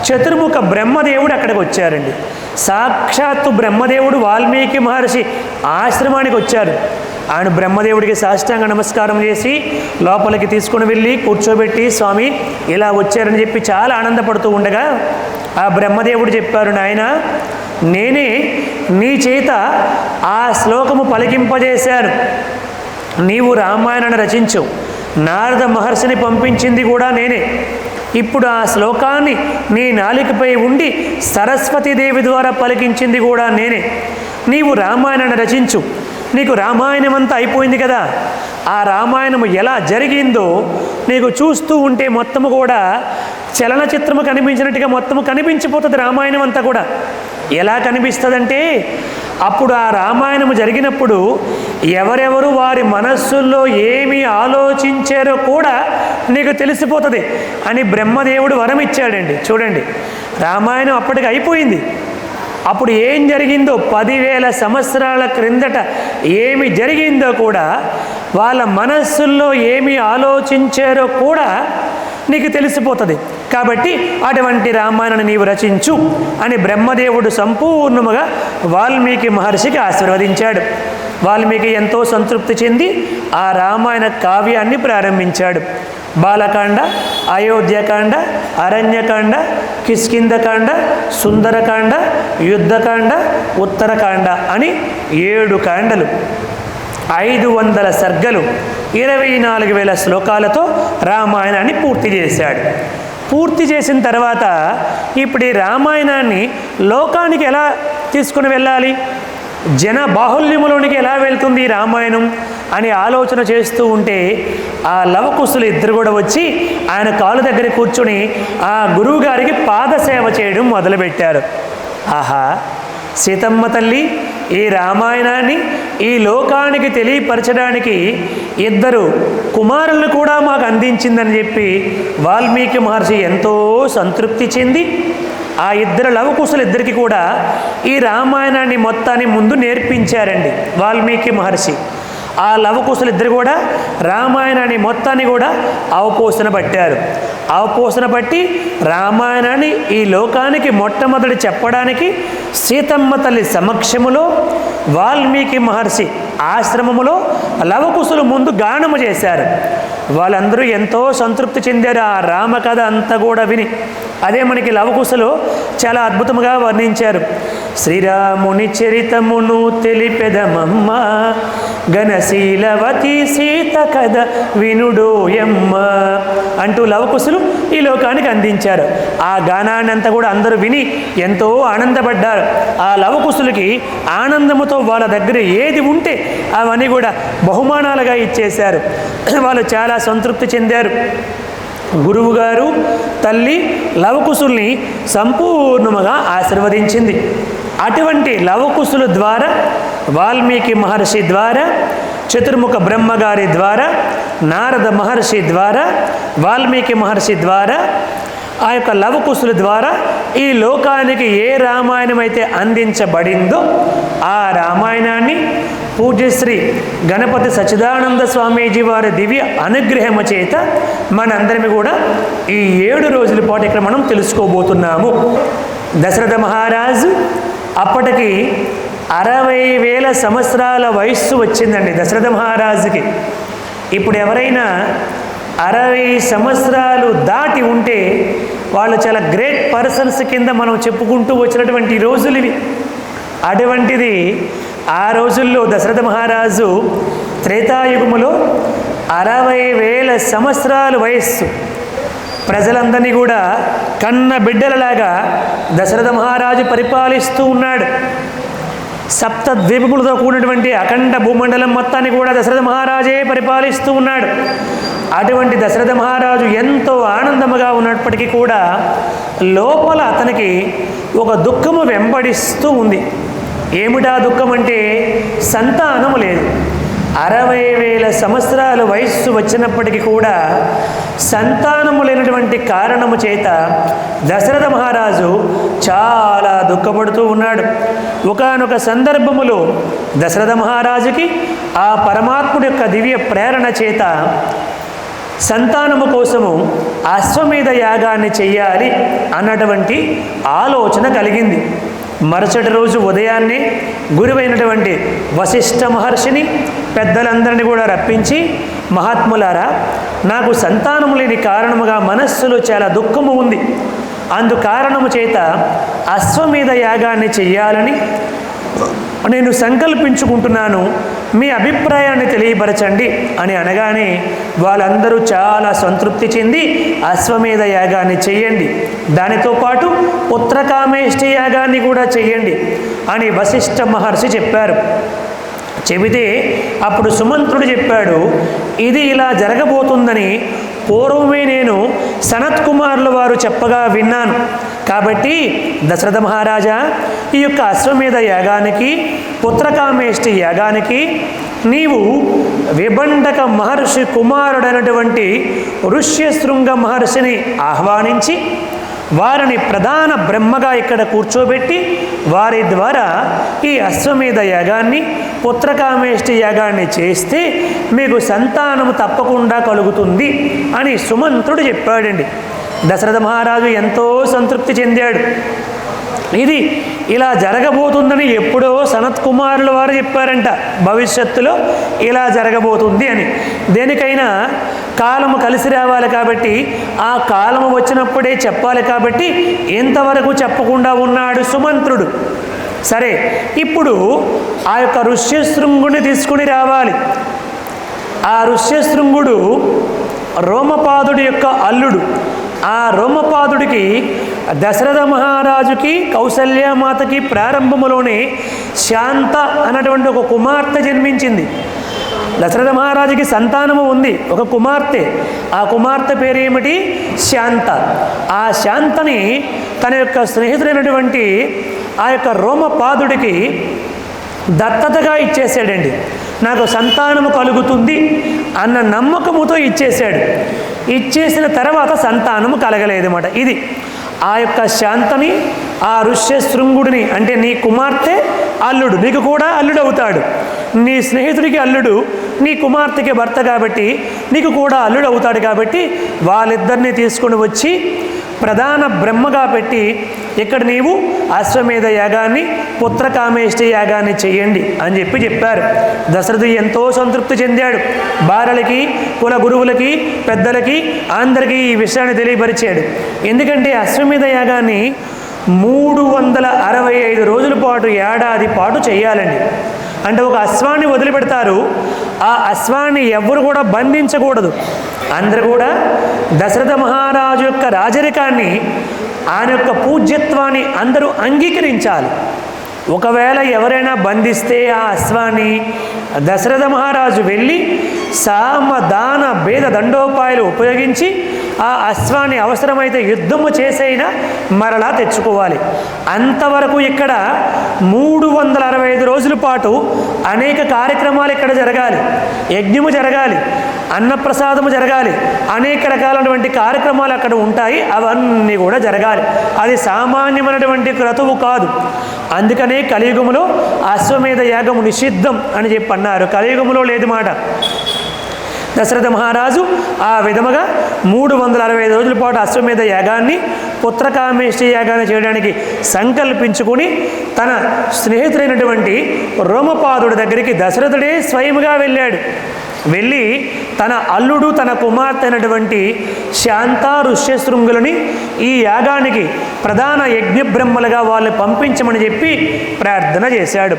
చతుర్ముఖ బ్రహ్మదేవుడు అక్కడికి వచ్చారండి. సాక్షాత్తు బ్రహ్మదేవుడు వాల్మీకి మహర్షి ఆశ్రమానికి వచ్చారు. ఆయన బ్రహ్మదేవుడికి సాష్టాంగ నమస్కారం చేసి లోపలికి తీసుకుని వెళ్ళి కూర్చోబెట్టి, స్వామి ఇలా వచ్చారని చెప్పి చాలా ఆనందపడుతూ ఉండగా ఆ బ్రహ్మదేవుడు చెప్పారు, నాయన నేనే నీ చేత ఆ శ్లోకము పలికింపజేశాను. నీవు రామాయణాన్ని రచించు. నారద మహర్షిని పంపించింది కూడా నేనే. ఇప్పుడు ఆ శ్లోకాన్ని నీ నాలికపై ఉండి సరస్వతీదేవి ద్వారా పలికించింది కూడా నేనే. నీవు రామాయణాన్ని రచించు. నీకు రామాయణం అంతా అయిపోయింది కదా, ఆ రామాయణము ఎలా జరిగిందో నీకు చూస్తూ ఉంటే మొత్తము కూడా చలనచిత్రము కనిపించినట్టుగా మొత్తము కనిపించిపోతుంది. రామాయణం అంతా కూడా ఎలా కనిపిస్తుందంటే, అప్పుడు ఆ రామాయణము జరిగినప్పుడు ఎవరెవరు వారి మనస్సుల్లో ఏమి ఆలోచించారో కూడా నీకు తెలిసిపోతుంది అని బ్రహ్మదేవుడు వరం ఇచ్చాడండి. చూడండి, రామాయణం అప్పటికి అయిపోయింది. అప్పుడు ఏం జరిగిందో 10,000 సంవత్సరాల క్రిందట ఏమి జరిగిందో కూడా, వాళ్ళ మనస్సుల్లో ఏమి ఆలోచించారో కూడా నీకు తెలిసిపోతుంది. కాబట్టి అటువంటి రామాయణాన్ని నీవు రచించు అని బ్రహ్మదేవుడు సంపూర్ణముగా వాల్మీకి మహర్షికి ఆశీర్వదించాడు. వాల్మీకి ఎంతో సంతృప్తి చెంది ఆ రామాయణ కావ్యాన్ని ప్రారంభించాడు. బాలకాండ, అయోధ్యకాండ, అరణ్యకాండ, కిష్కింధకాండ, సుందరకాండ, యుద్ధకాండ, ఉత్తరకాండ అని 7 కాండలు, 500 సర్గలు, 24,000 శ్లోకాలతో రామాయణాన్ని పూర్తి చేశాడు. పూర్తి చేసిన తర్వాత ఇప్పుడు ఈ రామాయణాన్ని లోకానికి ఎలా తీసుకుని వెళ్ళాలి, జన బాహుల్యములోనికి ఎలా వెళ్తుంది ఈ రామాయణం అని ఆలోచన చేస్తూ ఉంటే ఆ లవకుశులు ఇద్దరు కూడా వచ్చి ఆయన కాలు దగ్గర కూర్చొని ఆ గురువుగారికి పాదసేవ చేయడం మొదలుపెట్టారు. ఆహా, సీతమ్మ తల్లి ఈ రామాయణాన్ని ఈ లోకానికి తెలియపరచడానికి 2 కుమారులను కూడా మాకు అందించిందని చెప్పి వాల్మీకి మహర్షి ఎంతో సంతృప్తి చెంది ఆ 2 లవకుశులు ఇద్దరికి కూడా ఈ రామాయణాన్ని మొత్తాన్ని ముందు నేర్పించారండి వాల్మీకి మహర్షి. ఆ లవకుశులు ఇద్దరు కూడా రామాయణాన్ని మొత్తాన్ని కూడా అవపోసన పట్టారు. అవపోసన పట్టి రామాయణాన్ని ఈ లోకానికి మొట్టమొదటి చెప్పడానికి సీతమ్మ తల్లి సమక్షములో వాల్మీకి మహర్షి ఆశ్రమములో లవకుశులు ముందు గానము చేశారు. వాళ్ళందరూ ఎంతో సంతృప్తి చెందారు ఆ రామకథ అంతా కూడా విని. అదే మనకి లవకుశలు చాలా అద్భుతంగా వర్ణించారు. శ్రీరాముని చరితమును తెలిపెదమమ్మ, ఘనశీలవతి సీత కథ వినుడోయమ్మ అంటూ లవకుశులు ఈ లోకానికి అందించారు. ఆ గానాన్ని అంతా కూడా అందరూ విని ఎంతో ఆనందపడ్డారు. ఆ లవకుశులకి ఆనందముతో వాళ్ళ దగ్గర ఏది ఉంటే అవన్నీ కూడా బహుమానాలుగా ఇచ్చేశారు. వాళ్ళు చాలా సంతృప్తి చెందారు. గురువుగారు తల్లి లవకుశుల్ని సంపూర్ణముగా ఆశీర్వదించింది. అటువంటి లవకుశుల ద్వారా, వాల్మీకి మహర్షి ద్వారా, చతుర్ముఖ బ్రహ్మగారి ద్వారా, నారద మహర్షి ద్వారా, వాల్మీకి మహర్షి ద్వారా, ఆ యొక్క లవకుశుల ద్వారా ఈ లోకానికి ఏ రామాయణం అయితే అందించబడిందో ఆ రామాయణాన్ని పూజ్యశ్రీ గణపతి సచ్చిదానంద స్వామీజీ వారి దివ్య అనుగ్రహము చేత మనందరినీ కూడా ఈ 7 రోజుల పాటు ఇక్కడ మనం తెలుసుకోబోతున్నాము. దశరథ మహారాజు అప్పటికి 60,000 సంవత్సరాల వయస్సు వచ్చిందండి దశరథ మహారాజుకి. ఇప్పుడు ఎవరైనా 60 సంవత్సరాలు దాటి ఉంటే వాళ్ళు చాలా గ్రేట్ పర్సన్స్ కింద మనం చెప్పుకుంటూ వచ్చినటువంటి రోజులు ఇవి. అటువంటిది ఆ రోజుల్లో దశరథ మహారాజు త్రేతాయుగములో 60,000 సంవత్సరాల వయస్సు. ప్రజలందరినీ కూడా కన్న బిడ్డలలాగా దశరథ మహారాజు పరిపాలిస్తూ ఉన్నాడు. సప్తద్వీపములతో కూడినటువంటి అఖండ భూమండలం మొత్తాన్ని కూడా దశరథ మహారాజే పరిపాలిస్తూ ఉన్నాడు. అటువంటి దశరథ మహారాజు ఎంతో ఆనందముగా ఉన్నప్పటికీ కూడా లోపల అతనికి ఒక దుఃఖము వెంబడిస్తూ ఉంది. ఏమిటా దుఃఖం అంటే సంతానము లేదు. 60,000 సంవత్సరాల వయస్సు వచ్చినప్పటికీ కూడా సంతానము లేనటువంటి కారణము చేత దశరథ మహారాజు చాలా దుఃఖపడుతూ ఉన్నాడు. ఒకానొక సందర్భములో దశరథ మహారాజుకి ఆ పరమాత్ముడి యొక్క దివ్య ప్రేరణ చేత సంతానము కోసము అశ్వమేధ యాగాన్ని చెయ్యాలి అన్నటువంటి ఆలోచన కలిగింది. మరుసటి రోజు ఉదయాన్నే గురువైనటువంటి వశిష్ఠ మహర్షిని పెద్దలందరినీ కూడా రప్పించి, మహాత్ములారా, నాకు సంతానము లేని కారణముగా మనస్సులో చాలా దుఃఖము ఉంది. అందు కారణము చేత అశ్వమేధ యాగాన్ని చెయ్యాలని నేను సంకల్పించుకుంటున్నాను, మీ అభిప్రాయాన్ని తెలియపరచండి అని అనగానే వాళ్ళందరూ చాలా సంతృప్తి చెంది అశ్వమేధ యాగాన్ని చెయ్యండి, దానితో పాటు పుత్రకామేష్టి యాగాన్ని కూడా చెయ్యండి అని వశిష్ఠ మహర్షి చెప్పారు. చెబితే అప్పుడు సుమంత్రుడు చెప్పాడు, ఇది ఇలా జరగబోతుందని పూర్వమే నేను సనత్ కుమారుల వారు చెప్పగా విన్నాను. కాబట్టి దశరథ మహారాజా, ఈ యొక్క అశ్వమేధ యాగానికి పుత్రకామేష్టి యాగానికి నీవు విభండక మహర్షి కుమారుడైనటువంటి ఋష్యశృంగ మహర్షిని ఆహ్వానించి వారిని ప్రధాన బ్రహ్మగా ఇక్కడ కూర్చోబెట్టి వారి ద్వారా ఈ అశ్వమేధ యాగాన్ని పుత్రకామేష్టి యాగాన్ని చేస్తే మీకు సంతానము తప్పకుండా కలుగుతుంది అని సుమంత్రుడు చెప్పాడండి. దశరథ మహారాజు ఎంతో సంతృప్తి చెందాడు. ఇది ఇలా జరగబోతుందని ఎప్పుడో సనత్ కుమారుల వారు చెప్పారంట, భవిష్యత్తులో ఇలా జరగబోతుంది అని. దేనికైనా కాలము కలిసి రావాలి కాబట్టి ఆ కాలము వచ్చినప్పుడే చెప్పాలి కాబట్టి ఎంతవరకు చెప్పకుండా ఉన్నాడు సుమంత్రుడు. సరే, ఇప్పుడు ఆ యొక్క ఋష్యశృంగుని తీసుకుని రావాలి. ఆ ఋష్యశృంగుడు రోమపాదుడి యొక్క అల్లుడు. ఆ రోమపాదుడికి దశరథ మహారాజుకి కౌసల్యమాతకి ప్రారంభములోనే శాంత అన్నటువంటి ఒక కుమార్తె జన్మించింది. దశరథ మహారాజుకి సంతానము ఉంది, ఒక కుమార్తె. ఆ కుమార్తె పేరు ఏమిటి? శాంత. ఆ శాంతని తన యొక్క స్నేహితుడైనటువంటి ఆ యొక్క రోమపాదుడికి దత్తతగా ఇచ్చేసాడండి. నాకు సంతానము కలుగుతుంది అన్న నమ్మకముతో ఇచ్చేశాడు. ఇచ్చేసిన తర్వాత సంతానము కలగలేదన్నమాట. ఇది ఆ యొక్క శాంతని ఆ ఋష్యశృంగుడిని, అంటే నీ కుమార్తె అల్లుడు, నీకు కూడా అల్లుడు అవుతాడు. నీ స్నేహితుడికి అల్లుడు, నీ కుమార్తెకి భర్త కాబట్టి నీకు కూడా అల్లుడు అవుతాడు. కాబట్టి వాళ్ళిద్దరిని తీసుకొని వచ్చి ప్రధాన బ్రహ్మగా పెట్టి ఇక్కడ నీవు అశ్వమేధ యాగాన్ని పుత్రకామేష్టి యాగాన్ని చెయ్యండి అని చెప్పారు. దశరథుడు ఎంతో సంతృప్తి చెందాడు. భార్యలకి, కుల గురువులకి, పెద్దలకి అందరికీ ఈ విషయాన్ని తెలియపరిచాడు. ఎందుకంటే అశ్వమేధ యాగాన్ని 365 రోజుల పాటు, ఏడాది పాటు చేయాలండి. అంటే ఒక అశ్వాన్ని వదిలిపెడతారు, ఆ అశ్వాన్ని ఎవరు కూడా బంధించకూడదు. అందరూ కూడా దశరథ మహారాజు యొక్క రాజరికాన్ని, ఆయన యొక్క పూజ్యత్వాన్ని అందరూ అంగీకరించాలి. ఒకవేళ ఎవరైనా బంధిస్తే ఆ అశ్వాన్ని దశరథ మహారాజు వెళ్ళి సామ దాన భేద దండోపాయాలు ఉపయోగించి ఆ అశ్వాన్ని అవసరమైతే యుద్ధము చేసైనా మరలా తెచ్చుకోవాలి. అంతవరకు ఇక్కడ 365 రోజుల పాటు అనేక కార్యక్రమాలు ఇక్కడ జరగాలి. యజ్ఞము జరగాలి, అన్నప్రసాదము జరగాలి, అనేక రకాలైనటువంటి కార్యక్రమాలు అక్కడ ఉంటాయి. అవన్నీ కూడా జరగాలి. అది సామాన్యమైనటువంటి క్రతువు కాదు. అందుకనే కలియుగములో అశ్వమేధ యాగము నిషిద్ధం అని చెప్పి అన్నారు. కలియుగములో లేదు మాట. దశరథ మహారాజు ఆ విధముగా 365 రోజుల పాటు అశ్వమేధ యాగాన్ని పుత్రకామేష్టి యాగాన్ని చేయడానికి సంకల్పించుకుని తన స్నేహితుడైనటువంటి రోమపాదుడి దగ్గరికి దశరథుడే స్వయముగా వెళ్ళాడు. వెళ్ళి తన అల్లుడు తన కుమార్తె అయినటువంటి శాంత ఋష్యశృంగులని ఈ యాగానికి ప్రధాన యజ్ఞబ్రహ్మలుగా వాళ్ళని పంపించమని చెప్పి ప్రార్థన చేశాడు.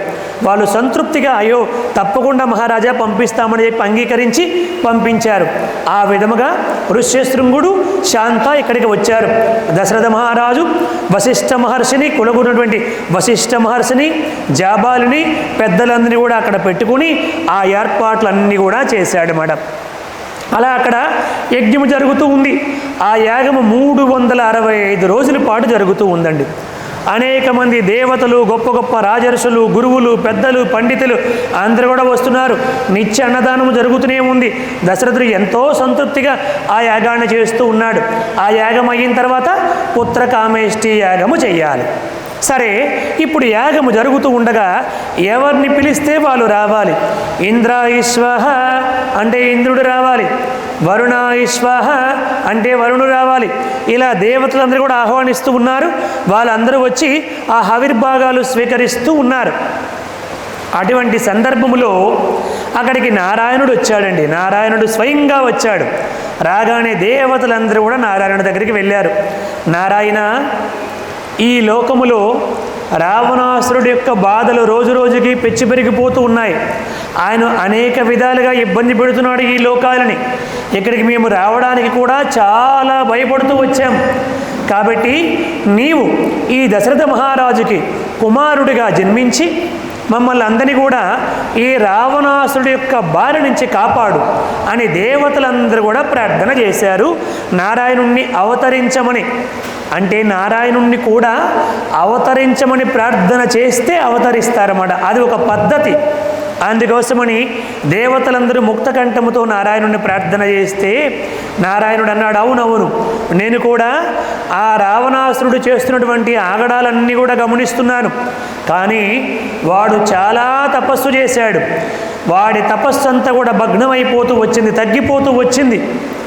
వాళ్ళు సంతృప్తిగా అయ్యో తప్పకుండా మహారాజా పంపిస్తామని చెప్పి అంగీకరించి పంపించారు. ఆ విధముగా ఋష్యశృంగుడు శాంత ఇక్కడికి వచ్చారు. దశరథ మహారాజు వశిష్ఠ మహర్షిని కులగున్నటువంటి వశిష్ఠ మహర్షిని జాబాలిని పెద్దలందరినీ కూడా అక్కడ పెట్టుకుని ఆ ఏర్పాట్లన్నీ కూడా చేశాడన్నమాట. అలా అక్కడ యజ్ఞము జరుగుతూ ఉంది. ఆ యాగము 365 రోజుల పాటు జరుగుతూ ఉందండి. అనేక మంది దేవతలు, గొప్ప గొప్ప రాజర్షులు, గురువులు, పెద్దలు, పండితులు అందరూ కూడా వస్తున్నారు. నిత్య అన్నదానము జరుగుతూనే ఉంది. దశరథుడు ఎంతో సంతృప్తిగా ఆ యాగాన్ని చేస్తూ ఉన్నాడు. ఆ యాగం అయిన తర్వాత పుత్రకామేష్టి యాగము చెయ్యాలి. సరే, ఇప్పుడు యాగము జరుగుతూ ఉండగా ఎవరిని పిలిస్తే వాళ్ళు రావాలి. ఇంద్రాయిశ్వహ అంటే ఇంద్రుడు రావాలి, వరుణాయిశ్వహ అంటే వరుణుడు రావాలి. ఇలా దేవతలందరూ కూడా ఆహ్వానిస్తూ ఉన్నారు. వాళ్ళందరూ వచ్చి ఆ హవిర్భాగాలు స్వీకరిస్తూ ఉన్నారు. అటువంటి సందర్భములో అక్కడికి నారాయణుడు వచ్చాడండి. నారాయణుడు స్వయంగా వచ్చాడు. రాగానే దేవతలందరూ కూడా నారాయణుడి దగ్గరికి వెళ్ళారు. నారాయణ, ఈ లోకములో రావణాసురుడి యొక్క బాధలు రోజు రోజుకి పెచ్చి పెరిగిపోతూ ఉన్నాయి. ఆయన అనేక విధాలుగా ఇబ్బంది పెడుతున్నాడు ఈ లోకాలని. ఇక్కడికి మేము రావడానికి కూడా చాలా భయపడుతూ వచ్చాం. కాబట్టి నీవు ఈ దశరథ మహారాజుకి కుమారుడిగా జన్మించి మమ్మల్ని అందరినీ కూడా ఈ రావణాసురుడి యొక్క బారి నుంచి కాపాడు అని దేవతలందరూ కూడా ప్రార్థన చేశారు నారాయణుణ్ణి అవతరించమని. అంటే నారాయణుణ్ణి కూడా అవతరించమని ప్రార్థన చేస్తే అవతరిస్తారన్నమాట. అది ఒక పద్ధతి. అందుకోసమని దేవతలందరూ ముక్తకంఠముతో నారాయణుని ప్రార్థన చేస్తే నారాయణుడు అన్నాడు, అవునవును, నేను కూడా ఆ రావణాసురుడు చేస్తున్నటువంటి ఆగడాలన్నీ కూడా గమనిస్తున్నాను. కానీ వాడు చాలా తపస్సు చేశాడు. వాడి తపస్సు అంతా కూడా భగ్నమైపోతూ వచ్చింది, తగ్గిపోతూ వచ్చింది.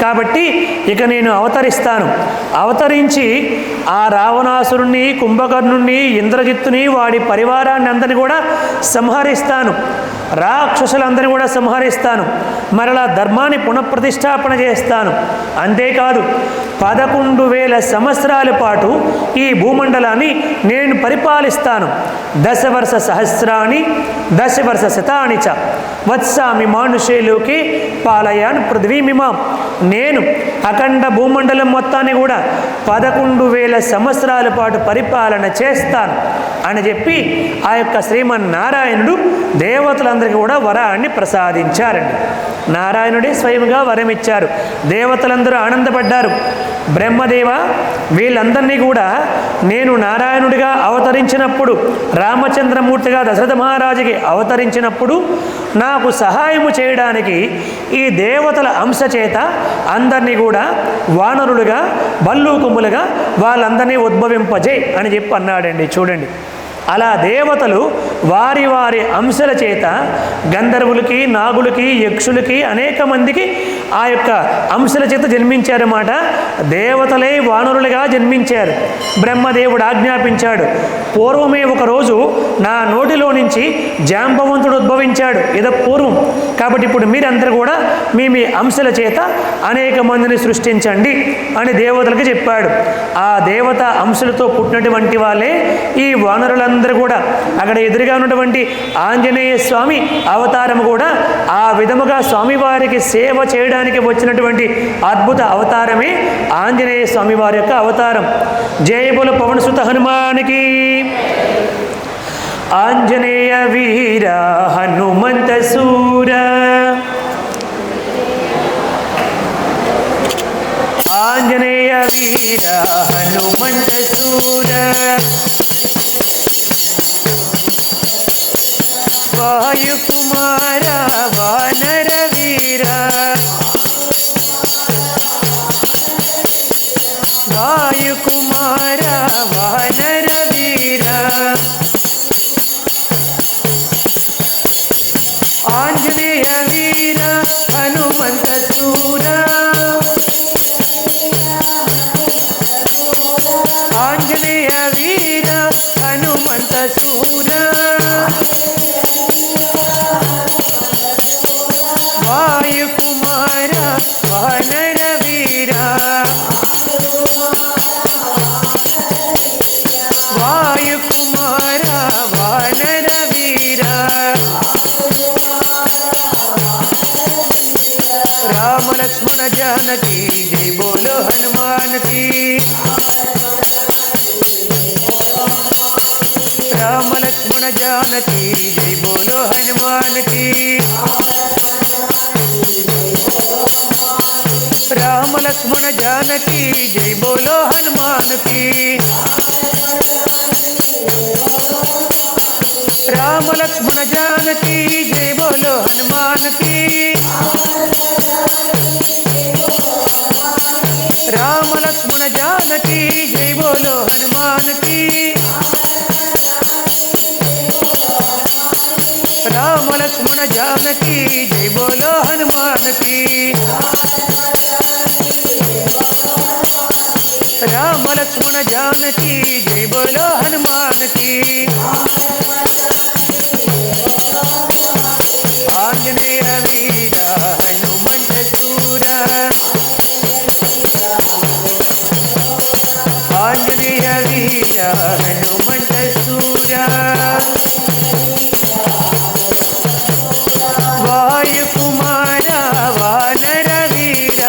కాబట్టి ఇక నేను అవతరిస్తాను. అవతరించి ఆ రావణాసురుణ్ణి, కుంభకర్ణుణ్ణి, ఇంద్రజిత్తుని, వాడి పరివారాన్ని అందరినీ కూడా సంహరిస్తాను. రాక్షసులందరినీ కూడా సంహరిస్తాను. మరలా ధర్మాన్ని పునఃప్రతిష్టాపన చేస్తాను. అంతేకాదు 11,000 సంవత్సరాల పాటు ఈ భూమండలాన్ని నేను పరిపాలిస్తాను. 10 వర్ష సహస్రాన్ని 10 వర్ష శతాని చ వత్సామి మానుషేలోకి పాలయాన్ పృథ్వీమిమాం. నేను అఖండ భూమండలం మొత్తాన్ని కూడా 11,000 సంవత్సరాల పాటు పరిపాలన చేస్తాను అని చెప్పి ఆ యొక్క శ్రీమన్నారాయణుడు దేవతలందరికీ కూడా వరాన్ని ప్రసాదించారండి. నారాయణుడే స్వయంగా వరం ఇచ్చారు. దేవతలందరూ ఆనందపడ్డారు. బ్రహ్మదేవ, వీళ్ళందరినీ కూడా నేను నారాయణుడిగా అవతరించినప్పుడు, రామచంద్రమూర్తిగా దశరథ మహారాజుకి అవతరించినప్పుడు నాకు సహాయము చేయడానికి ఈ దేవతల అంశ చేత అందరినీ కూడా వానరులుగా, భల్లూకములుగా వాళ్ళందరినీ ఉద్భవింపజేయ్ అని చెప్పి అన్నాడండి. చూడండి, అలా దేవతలు వారి వారి అంశల చేత గంధర్వులకి, నాగులకి, యక్షులకి, అనేక మందికి ఆ యొక్క అంశల చేత జన్మించారన్నమాట. దేవతలే వానరులుగా జన్మించారు. బ్రహ్మదేవుడు ఆజ్ఞాపించాడు, పూర్వమే ఒకరోజు నా నోటిలో నుంచి జాంబవంతుడు ఉద్భవించాడు, ఇదో పూర్వం. కాబట్టి ఇప్పుడు మీరందరూ కూడా మీ మీ అంశల చేత అనేక మందిని సృష్టించండి అని దేవతలకు చెప్పాడు. ఆ దేవత అంశలతో పుట్టినటువంటి వాళ్ళే ఈ వానరులందరూ కూడా. అక్కడ ఎదురుగా ఉన్నటువంటి ఆంజనేయ స్వామి అవతారం కూడా ఆ విధముగా స్వామివారికి సేవ చేయడానికి వచ్చినటువంటి అద్భుత అవతారమే ఆంజనేయ స్వామి వారి యొక్క అవతారం. జయ బోలో పవన్ సుత హనుమానికి. ఆంజనేయ వీర హనుమంత సూర, ఆంజనేయ వీర హనుమంత సూర, వాయుకుమార వానర వీర, వాయుకుమార వానర వీర, ఆంజనేయ వీర హనుమంత సూర, ఆంజనేయ వీర హనుమంత సూర, వాయు जानकी जय बोलो हनुमान की। राम लक्ष्मण जानकी जय बोलो हनुमान की। राम लक्ष्मण जानकी जय बोलो हनुमान की। राम लक्ष्मण जानकी जय बोलो हनुमान की। राम लक्ष्मण जानकी जय बोलो हनुमान की। राम लक्ष्मण जानकी जय बोलो हनुमान की। राम लक्ष्मण जानकी जय बोलो हनुमान की। आंजनेय वीर हनुमंत सूर। आंजनेय वीर हनुमंत सूर। वायुकुमार वानर वीर।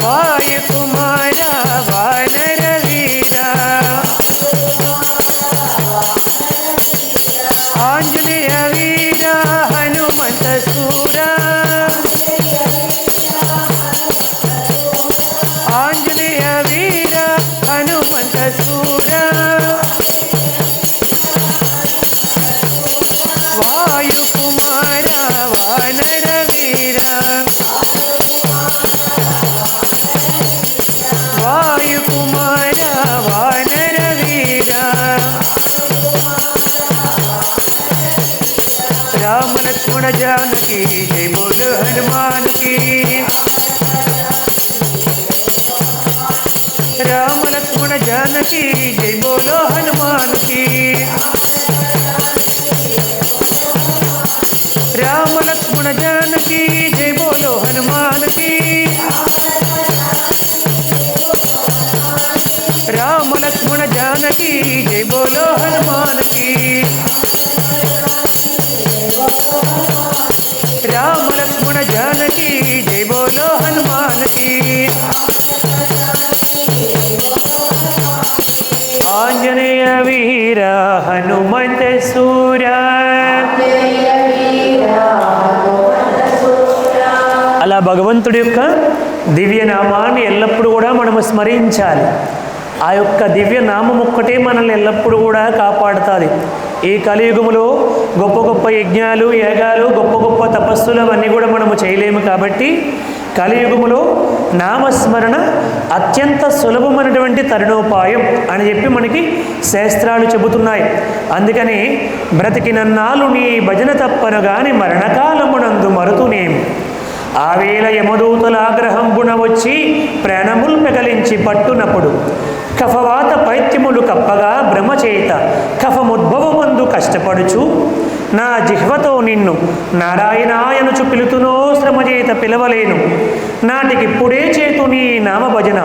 वायुकुमार वानर वीर। आंजनेय वीर हनुमंत सूर। आंजनेय वीर हनुमंत सूर। वायुकुमार वानर वीर। वायुकुमार वानर वीर। राम लक्ष्मण जानकी जय बोलो हनुमान की। राम लक्ष्मण जानकी जय बोलो हनुमान की। राम लक्ष्मण जानकी जय बोलो हनुमान की। राम लक्ष्मण जानकी जय बोलो हनुमान की। राम लक्ष्मण जानकी जय बोलो हनुमान की। आंजनेय वीर हनुमंत सूर। అలా భగవంతుడి యొక్క దివ్య నామాన్ని ఎల్లప్పుడూ కూడా మనము స్మరించాలి. ఆ యొక్క దివ్య నామం ఒక్కటే మనల్ని ఎల్లప్పుడూ కూడా కాపాడుతుంది. ఈ కలియుగములో గొప్ప గొప్ప యజ్ఞాలు యాగాలు గొప్ప గొప్ప తపస్సులు అవన్నీ కూడా మనము చేయలేము. కాబట్టి కలియుగములో నామస్మరణ అత్యంత సులభమైనటువంటి తరుణోపాయం అని చెప్పి మనకి శాస్త్రాలు చెబుతున్నాయి. అందుకని బ్రతికినన్నాళ్ళు నీ భజన తప్పను గాని మరణకాలమునందు మరుతునేమి. ఆవేళ యమదూతల ఆగ్రహంబున వచ్చి ప్రాణములు పెగలించి పట్టునప్పుడు కఫవాత పైత్యములు కప్పగా భ్రమచేత కఫముద్భవమందు కష్టపడుచు నా జిహ్వతో నిన్ను నారాయణాయనుచు పిలుతునో శ్రమచేత పిలవలేను. నాటికిప్పుడే చేతు నీ నామ భజన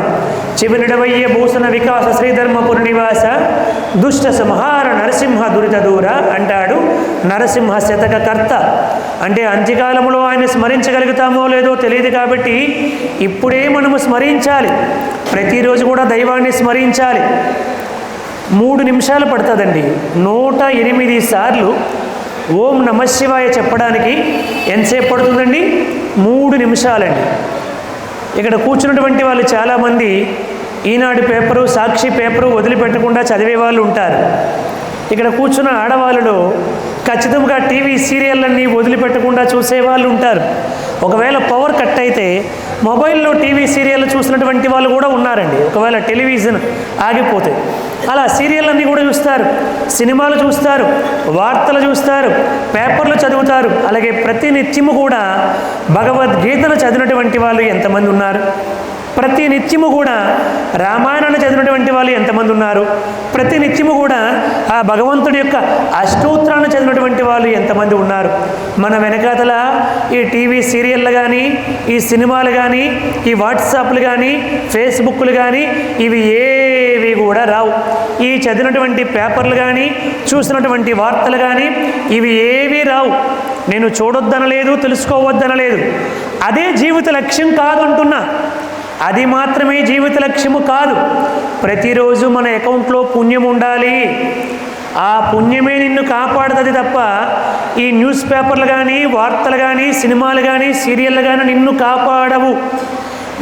చెవినడవయ్య భూషణ వికాస శ్రీధర్మపురి నివాస దుష్ట సంహార నరసింహ దురిత దూర అంటాడు నరసింహ శతక కర్త. అంటే అంత్యకాలంలో ఆయన స్మరించగలుగుతామో లేదో తెలియదు. కాబట్టి ఇప్పుడే మనము స్మరించాలి. ప్రతిరోజు కూడా దైవాన్ని స్మరించాలి. 3 నిమిషాలు పడుతుందండి. 108 సార్లు ఓం నమశివాయ చెప్పడానికి ఎంతసేపు పడుతుందండి? 3 నిమిషాలండి. ఇక్కడ కూర్చున్నటువంటి వాళ్ళు చాలామంది ఈనాడు పేపరు సాక్షి పేపరు వదిలిపెట్టకుండా చదివే వాళ్ళు ఉంటారు. ఇక్కడ కూర్చున్న ఆడవాళ్ళలో ఖచ్చితంగా టీవీ సీరియళ్ళన్నీ వదిలిపెట్టకుండా చూసేవాళ్ళు ఉంటారు. ఒకవేళ పవర్ కట్ అయితే మొబైల్లో టీవీ సీరియల్ చూసినటువంటి వాళ్ళు కూడా ఉన్నారండి. ఒకవేళ టెలివిజన్ ఆగిపోతే అలా సీరియళ్ళన్నీ కూడా చూస్తారు, సినిమాలు చూస్తారు, వార్తలు చూస్తారు, పేపర్లు చదువుతారు. అలాగే ప్రతి నిత్యము కూడా భగవద్గీతను చదివినటువంటి వాళ్ళు ఎంతమంది ఉన్నారు? ప్రతి నిత్యము కూడా రామాయణాన్ని చదివినటువంటి వాళ్ళు ఎంతమంది ఉన్నారు? ప్రతి నిత్యము కూడా ఆ భగవంతుడి యొక్క అష్టోత్తరాన్ని చదివినటువంటి వాళ్ళు ఎంతమంది ఉన్నారు? మన వెనకాతల ఈ టీవీ సీరియళ్ళు కానీ, ఈ సినిమాలు కానీ, ఈ వాట్సాప్లు కానీ, ఫేస్బుక్లు కానీ ఇవి ఏవి కూడా రావు. ఈ చదివినటువంటి పేపర్లు కానీ, చూసినటువంటి వార్తలు కానీ ఇవి ఏవీ రావు. నేను చూడొద్దనలేదు, తెలుసుకోవద్దనలేదు. అదే జీవిత లక్ష్యం కాదు అంటున్నా. అది మాత్రమే జీవిత లక్ష్యము కాదు. ప్రతిరోజు మన అకౌంట్లో పుణ్యం ఉండాలి. ఆ పుణ్యమే నిన్ను కాపాడుతుంది తప్ప ఈ న్యూస్ పేపర్లు కానీ, వార్తలు కానీ, సినిమాలు కానీ, సీరియళ్ళు కానీ నిన్ను కాపాడవు.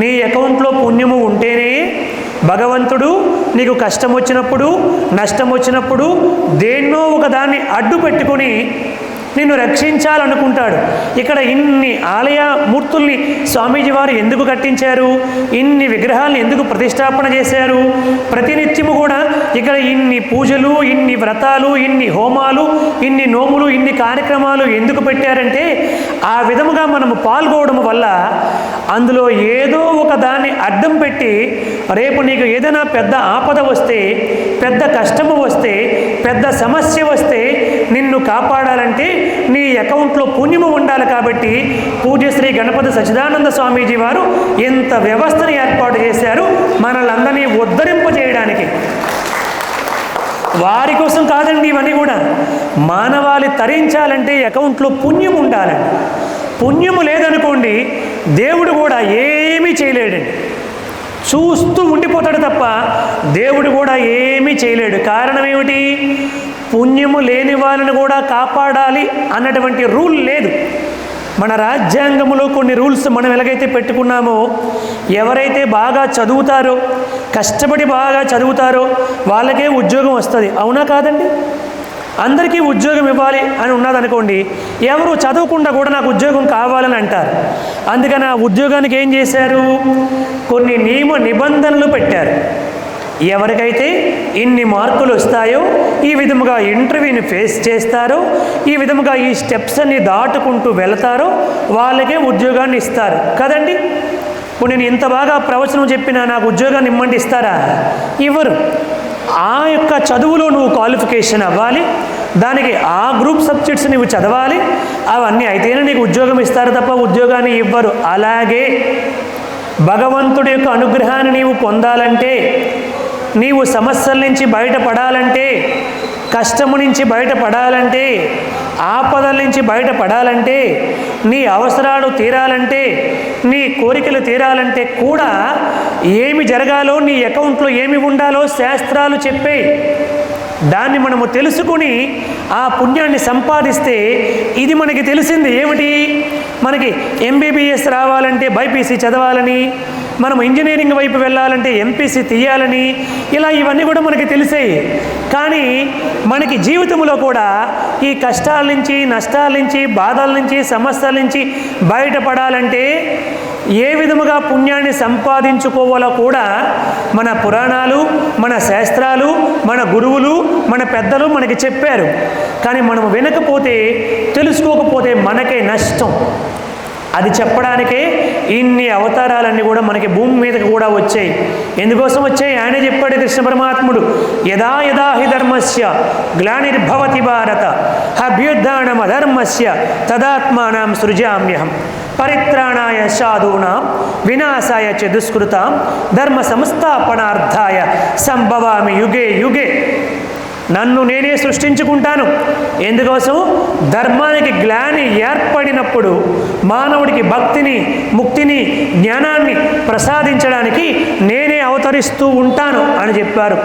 నీ అకౌంట్లో పుణ్యము ఉంటేనే భగవంతుడు నీకు కష్టం వచ్చినప్పుడు, నష్టం వచ్చినప్పుడు దేన్నో ఒక దాన్ని అడ్డు పెట్టుకొని నిన్ను రక్షించాలనుకుంటాడు. ఇక్కడ ఇన్ని ఆలయ మూర్తుల్ని స్వామీజీ వారు ఎందుకు కట్టించారు? ఇన్ని విగ్రహాలను ఎందుకు ప్రతిష్టాపన చేశారు? ప్రతినిత్యము కూడా ఇక్కడ ఇన్ని పూజలు, ఇన్ని వ్రతాలు, ఇన్ని హోమాలు, ఇన్ని నోములు, ఇన్ని కార్యక్రమాలు ఎందుకు పెట్టారంటే ఆ విధముగా మనము పాల్గొనడం వల్ల అందులో ఏదో ఒక దాన్ని అడ్డం పెట్టి రేపు నీకు ఏదైనా పెద్ద ఆపద వస్తే, పెద్ద కష్టము వస్తే, పెద్ద సమస్య వస్తే నిన్ను కాపాడాలంటే నీ అకౌంట్లో పుణ్యము ఉండాలి. కాబట్టి పూజ్య శ్రీ గణపతి సచ్చిదానంద స్వామీజీ వారు ఎంత వ్యవస్థను ఏర్పాటు చేశారు మనల్ని ఉద్ధరింపజేయడానికి. వారి కోసం కాదండి ఇవన్నీ కూడా. మానవాళి తరించాలంటే అకౌంట్లో పుణ్యం ఉండాలండి. పుణ్యము లేదనుకోండి దేవుడు కూడా ఏమీ చేయలేడండి. చూస్తూ ఉండిపోతాడు తప్ప దేవుడు కూడా ఏమీ చేయలేడు. కారణం ఏమిటి? పుణ్యము లేని వాళ్ళని కూడా కాపాడాలి అన్నటువంటి రూల్ లేదు. మన రాజ్యాంగంలో కొన్ని రూల్స్ మనం ఎలాగైతే పెట్టుకున్నామో, ఎవరైతే బాగా చదువుతారో, కష్టపడి బాగా చదువుతారో వాళ్ళకే ఉద్యోగం వస్తుంది. అవునా కాదండి? అందరికీ ఉద్యోగం ఇవ్వాలి అని ఉన్నదనుకోండి, ఎవరు చదవకుండా కూడా నాకు ఉద్యోగం కావాలని అంటారు. అందుకని ఆ ఉద్యోగానికి ఏం చేశారు? కొన్ని నియమ నిబంధనలు పెట్టారు. ఎవరికైతే ఇన్ని మార్కులు వస్తాయో, ఈ విధముగా ఇంటర్వ్యూని ఫేస్ చేస్తారో, ఈ విధముగా ఈ స్టెప్స్ అన్ని దాటుకుంటూ వెళతారో వాళ్ళకే ఉద్యోగాన్ని ఇస్తారు కదండి. ఇప్పుడు నేను ఇంత బాగా ప్రవచనం చెప్పినా నాకు ఉద్యోగాన్ని ఇమ్మంటే ఇస్తారా? ఇవ్వరు. ఆ యొక్క చదువులో నువ్వు క్వాలిఫికేషన్ అవ్వాలి, దానికి ఆ గ్రూప్ సబ్జెక్ట్స్ నువ్వు చదవాలి, అవన్నీ అయితేనే నీకు ఉద్యోగం ఇస్తారు తప్ప ఉద్యోగాన్ని ఇవ్వరు. అలాగే భగవంతుడి యొక్క అనుగ్రహాన్ని నీవు పొందాలంటే, నీవు సమస్యల నుంచి బయటపడాలంటే, కష్టము నుంచి బయటపడాలంటే, ఆపదల నుంచి బయటపడాలంటే, నీ అవసరాలు తీరాలంటే, నీ కోరికలు తీరాలంటే కూడా ఏమి జరగాలో, నీ అకౌంట్లో ఏమి ఉండాలో శాస్త్రాలు చెప్పే. దాన్ని మనము తెలుసుకుని ఆ పుణ్యాన్ని సంపాదిస్తే ఇది మనకి తెలిసింది ఏమిటి? మనకి ఎంబీబీఎస్ రావాలంటే బైపీసీ చదవాలని, మనం ఇంజనీరింగ్ వైపు వెళ్ళాలంటే ఎంపీసీ తీయాలని, ఇలా ఇవన్నీ కూడా మనకి తెలిసాయి. కానీ మనకి జీవితంలో కూడా ఈ కష్టాల నుంచి, నష్టాల నుంచి, బాధల నుంచి, సమస్యల నుంచి బయటపడాలంటే ఏ విధముగా పుణ్యాన్ని సంపాదించుకోవాలో కూడా మన పురాణాలు, మన శాస్త్రాలు, మన గురువులు, మన పెద్దలు మనకి చెప్పారు. కానీ మనం వినకపోతే, తెలుసుకోకపోతే మనకే నష్టం. అది చెప్పడానికే ఇన్ని అవతారాలన్నీ కూడా మనకి భూమి మీదకి కూడా వచ్చాయి. ఎందుకోసం వచ్చాయి? ఆయనే చెప్పాడు కృష్ణ పరమాత్ముడు, యదా యదా హి ధర్మస్య గ్లానిర్భవతి భారత అభ్యుత్థానం అధర్మస్య తదాత్మానం సృజామ్యహం పరిత్రాణాయ సాధూనాం వినాశాయ చ దుష్కృతాం ధర్మ సంస్థాపనార్థాయ సంభవామి యుగే యుగే. నన్ను నేనే సృష్టించుకుంటాను. ఎందుకోసం? ధర్మానికి గ్లాని ఏర్పడినప్పుడు మానవుడికి భక్తిని, ముక్తిని, జ్ఞానాన్ని ప్రసాదించడానికి నేనే అవతరిస్తూ ఉంటాను అని చెప్పారు.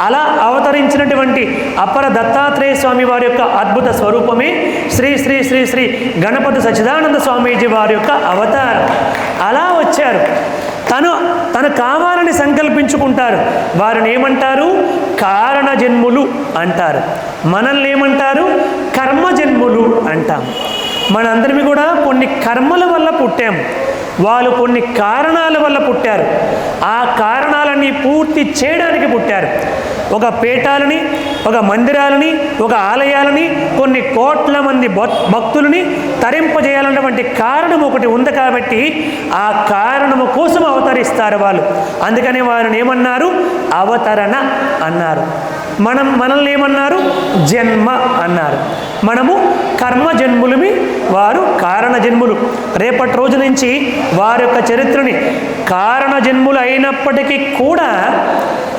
అలా అవతరించినటువంటి అపర దత్తాత్రేయ స్వామి వారి యొక్క అద్భుత స్వరూపమే శ్రీ శ్రీ శ్రీ శ్రీ గణపతి సచ్చిదానంద స్వామీజీ వారి యొక్క అవతారం. అలా వచ్చారు. తను కావాలని సంకల్పించుకుంటారు. వారిని ఏమంటారు? కారణజన్ములు అంటారు. మనల్ని ఏమంటారు? కర్మజన్ములు అంటాం. మనందరినీ కూడా కొన్ని కర్మల వల్ల పుట్టాము, వాళ్ళు కొన్ని కారణాల వల్ల పుట్టారు. ఆ కారణాలన్నీ పూర్తి చేయడానికి పుట్టారు. ఒక పీఠాలని, ఒక మందిరాలని, ఒక ఆలయాలని, కొన్ని కోట్ల మంది భక్తులని తరింపజేయాలన్నటువంటి కారణం ఒకటి ఉంది. కాబట్టి ఆ కారణము కోసం అవతరిస్తారు వాళ్ళు. అందుకని వారిని ఏమన్నారు? అవతరణ అన్నారు. మనల్ని ఏమన్నారు? జన్మ అన్నారు. మనము కర్మజన్ములమి, వారు కారణజన్ములు. రేపటి రోజు నుంచి వారి యొక్క చరిత్రని, కారణజన్ములు అయినప్పటికీ కూడా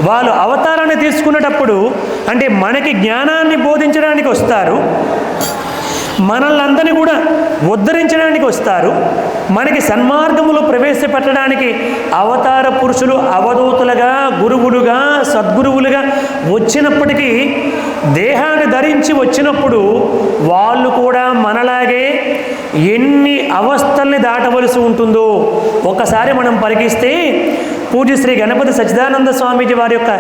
వాళ్ళు అవతారాన్ని తీసుకునేటప్పుడు అంటే మనకి జ్ఞానాన్ని బోధించడానికి వస్తారు. మనల్ని కూడా ఉద్ధరించడానికి వస్తారు. మనకి సన్మార్గములో ప్రవేశపెట్టడానికి అవతార పురుషులు అవధూతులుగా, గురువులుగా, సద్గురువులుగా వచ్చినప్పటికీ దేహాన్ని ధరించి వచ్చినప్పుడు వాళ్ళు కూడా మనలాగే ఎన్ని అవస్థల్ని దాటవలసి ఉంటుందో ఒకసారి మనం పరికిస్తే పూజ్య శ్రీ గణపతి సచ్చిదానంద స్వామీజీ వారి యొక్క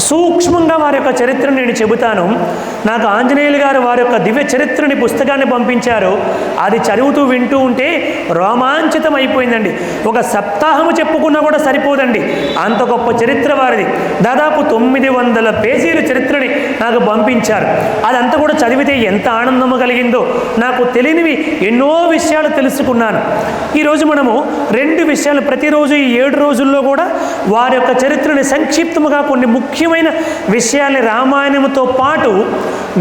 సూక్ష్మంగా వారి యొక్క చరిత్రను నేను చెబుతాను. నాకు ఆంజనేయులు గారు వారి యొక్క దివ్య చరిత్రని పుస్తకాన్ని పంపించారు. అది చదువుతూ వింటూ ఉంటే రోమాంచితం అయిపోయిందండి. ఒక సప్తాహము చెప్పుకున్నా కూడా సరిపోదండి, అంత గొప్ప చరిత్ర వారిది. దాదాపు 900 పేజీల చరిత్రని నాకు పంపించారు. అదంతా కూడా చదివితే ఎంత ఆనందము కలిగిందో, నాకు తెలియనివి ఎన్నో విషయాలు తెలుసుకున్నాను. ఈరోజు మనము 2 విషయాలు ప్రతిరోజు ఈ 7 రోజుల్లో కూడా వారి యొక్క చరిత్రని సంక్షిప్తముగా కొన్ని ముఖ్యమైన విషయాల్ని రామాయణముతో పాటు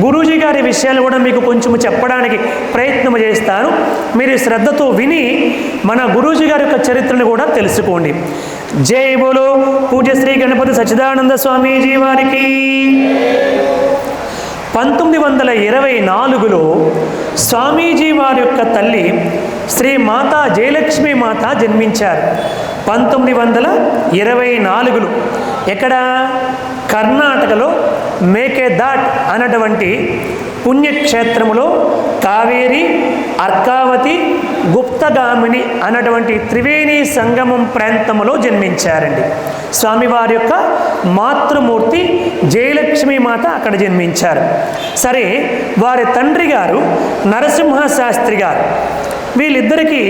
గురూజీ గారి విషయాలు కూడా మీకు కొంచెం చెప్పడానికి ప్రయత్నం చేస్తాను. మీరు శ్రద్ధతో విని మన గురూజీ గారి యొక్క చరిత్రను కూడా తెలుసుకోండి. జై బోలో పూజ్య శ్రీ గణపతి సచ్చిదానంద స్వామీజీ వారికి. 1924లో స్వామీజీ వారి యొక్క తల్లి శ్రీ మాతా జయలక్ష్మి మాత జన్మించారు. 1924లో ఎక్కడ? కర్ణాటకలో మేకేదాట్ అన్నటువంటి పుణ్యక్షేత్రములో కావేరి, అర్కావతి, గుప్తగామిని అన్నటువంటి త్రివేణి సంగమం ప్రాంతంలో జన్మించారండి. స్వామివారి యొక్క మాతృమూర్తి జయలక్ష్మి మాత అక్కడ జన్మించారు. సరే, వారి తండ్రి గారు నరసింహ శాస్త్రి గారు. వీళ్ళిద్దరికీ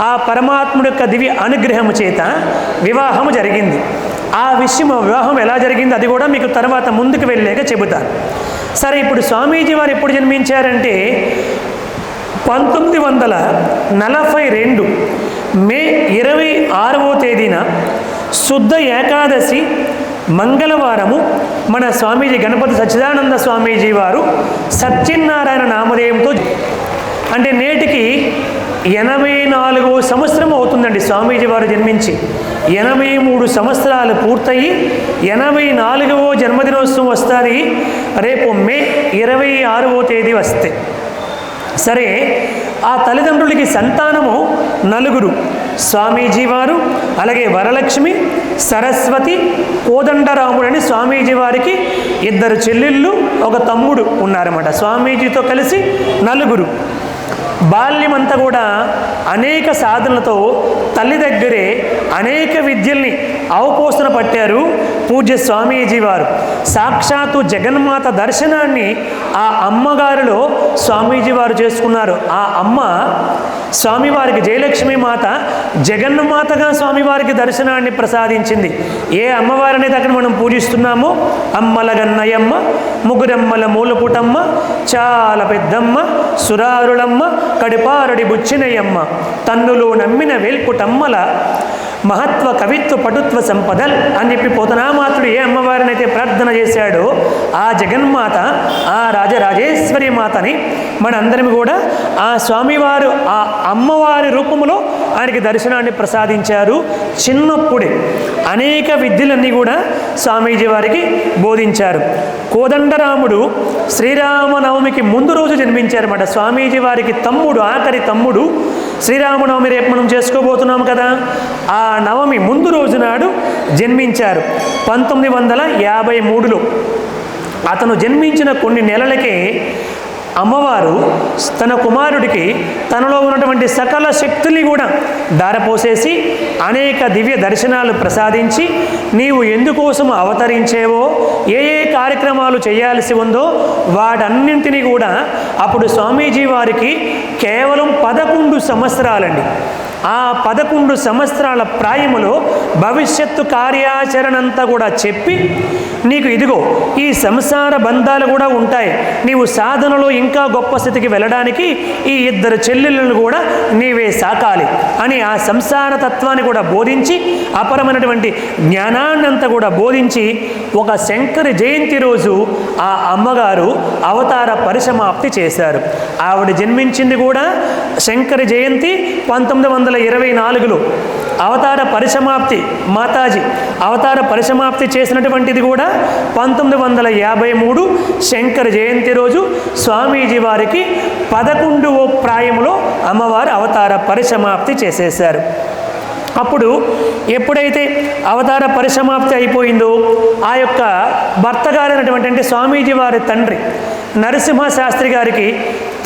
ఆ పరమాత్ముడి యొక్క దివ్య అనుగ్రహము చేత వివాహము జరిగింది. ఆ వివాహం ఎలా జరిగింది అది కూడా మీకు తర్వాత ముందుకు వెళ్ళాక చెబుతాను. సరే, ఇప్పుడు స్వామీజీ వారు ఎప్పుడు జన్మించారంటే 1942 మే 26వ తేదీన శుద్ధ ఏకాదశి మంగళవారము మన స్వామీజీ గణపతి సచ్చిదానంద స్వామీజీ వారు సత్యనారాయణ నామధేయంతో, అంటే నేటికి 84వ సంవత్సరం అవుతుందండి స్వామీజీ వారు జన్మించి. 83 సంవత్సరాలు పూర్తయి 84వ జన్మదినోత్సవం వస్తుంది రేపు మే 26వ తేదీ వస్తే. సరే, ఆ తల్లిదండ్రులకి సంతానము 4. స్వామీజీ వారు, అలాగే వరలక్ష్మి, సరస్వతి, కోదండరాముడని స్వామీజీ వారికి 2 చెల్లెళ్ళు, 1 తమ్ముడు ఉన్నారన్నమాట. స్వామీజీతో కలిసి 4. బాల్యమంతా కూడా అనేక సాధనలతో తల్లి దగ్గరే అనేక విద్యల్ని అవపోసన పట్టారు పూజ్య స్వామీజీ వారు. సాక్షాత్తు జగన్మాత దర్శనాన్ని ఆ అమ్మగారిలో స్వామీజీ వారు చేసుకున్నారు. ఆ అమ్మ స్వామివారికి, జయలక్ష్మి మాత జగన్మాతగా స్వామివారికి దర్శనాన్ని ప్రసాదించింది. ఏ అమ్మవారిని దగ్గర మనం పూజిస్తున్నామో, అమ్మలగన్నయమ్మ, ముగ్గురమ్మల మూలపుటమ్మ, చాలా పెద్దమ్మ, సురారులమ్మ, కడిపారడి బుచ్చినయమ్మ, తన్నులో నమ్మిన వేల్పుటమ్మల మహత్వ కవిత్వ పటుత్వ సంపదల్ అని చెప్పి పోతనామాతుడు ఏ అమ్మవారిని అయితే ప్రార్థన చేశాడో ఆ జగన్మాత, ఆ రాజరాజేశ్వరి మాతని మనందరం కూడా ఆ స్వామివారు ఆ అమ్మవారి రూపంలో ఆయనకి దర్శనాన్ని ప్రసాదించారు. చిన్నప్పుడే అనేక విద్యలన్నీ కూడా స్వామీజీ వారికి బోధించారు. కోదండరాముడు శ్రీరామనవమికి ముందు రోజు జన్మించారన్నమాట. స్వామీజీ వారికి తమ్ముడు, ఆఖరి తమ్ముడు. శ్రీరామనవమి రేపు మనం చేసుకోబోతున్నాం కదా, ఆ నవమి ముందు రోజు నాడు జన్మించారు 1953లో. అతను జన్మించిన కొన్ని నెలలకే అమ్మవారు తన కుమారుడికి తనలో ఉన్నటువంటి సకల శక్తుల్ని కూడా ధారపోసేసి అనేక దివ్య దర్శనాలు ప్రసాదించి, నీవు ఎందుకోసం అవతరించేవో, ఏ ఏ కార్యక్రమాలు చేయాల్సి ఉందో వాటన్నింటినీ కూడా అప్పుడు స్వామీజీ వారికి కేవలం 11 సంవత్సరాలండి. ఆ 11 సంవత్సరాల ప్రాయములో భవిష్యత్తు కార్యాచరణ అంతా కూడా చెప్పి, నీకు ఇదిగో ఈ సంసార బంధాలు కూడా ఉంటాయి, నీవు సాధనలో ఇంకా గొప్ప స్థితికి వెళ్ళడానికి ఈ 2 చెల్లెళ్ళను కూడా నీవే సాకాలి అని ఆ సంసార తత్వాన్ని కూడా బోధించి, అపరమైనటువంటి జ్ఞానాన్ని అంతా కూడా బోధించి, ఒక శంకరి జయంతి రోజు ఆ అమ్మగారు అవతార పరిసమాప్తి చేశారు. ఆవిడ జన్మించింది కూడా శంకరి జయంతి 1924లో. అవతార పరిసమాప్తి మాతాజీ అవతార పరిసమాప్తి చేసినటువంటిది కూడా 1953 శంకర జయంతి రోజు స్వామీజీ వారికి 11వ ప్రాయంలో అమ్మవారు అవతార పరిసమాప్తి చేసేశారు. అప్పుడు ఎప్పుడైతే అవతార పరిసమాప్తి అయిపోయిందో ఆ యొక్క భర్త గారైనటువంటి అంటే స్వామీజీ వారి తండ్రి నరసింహ శాస్త్రి గారికి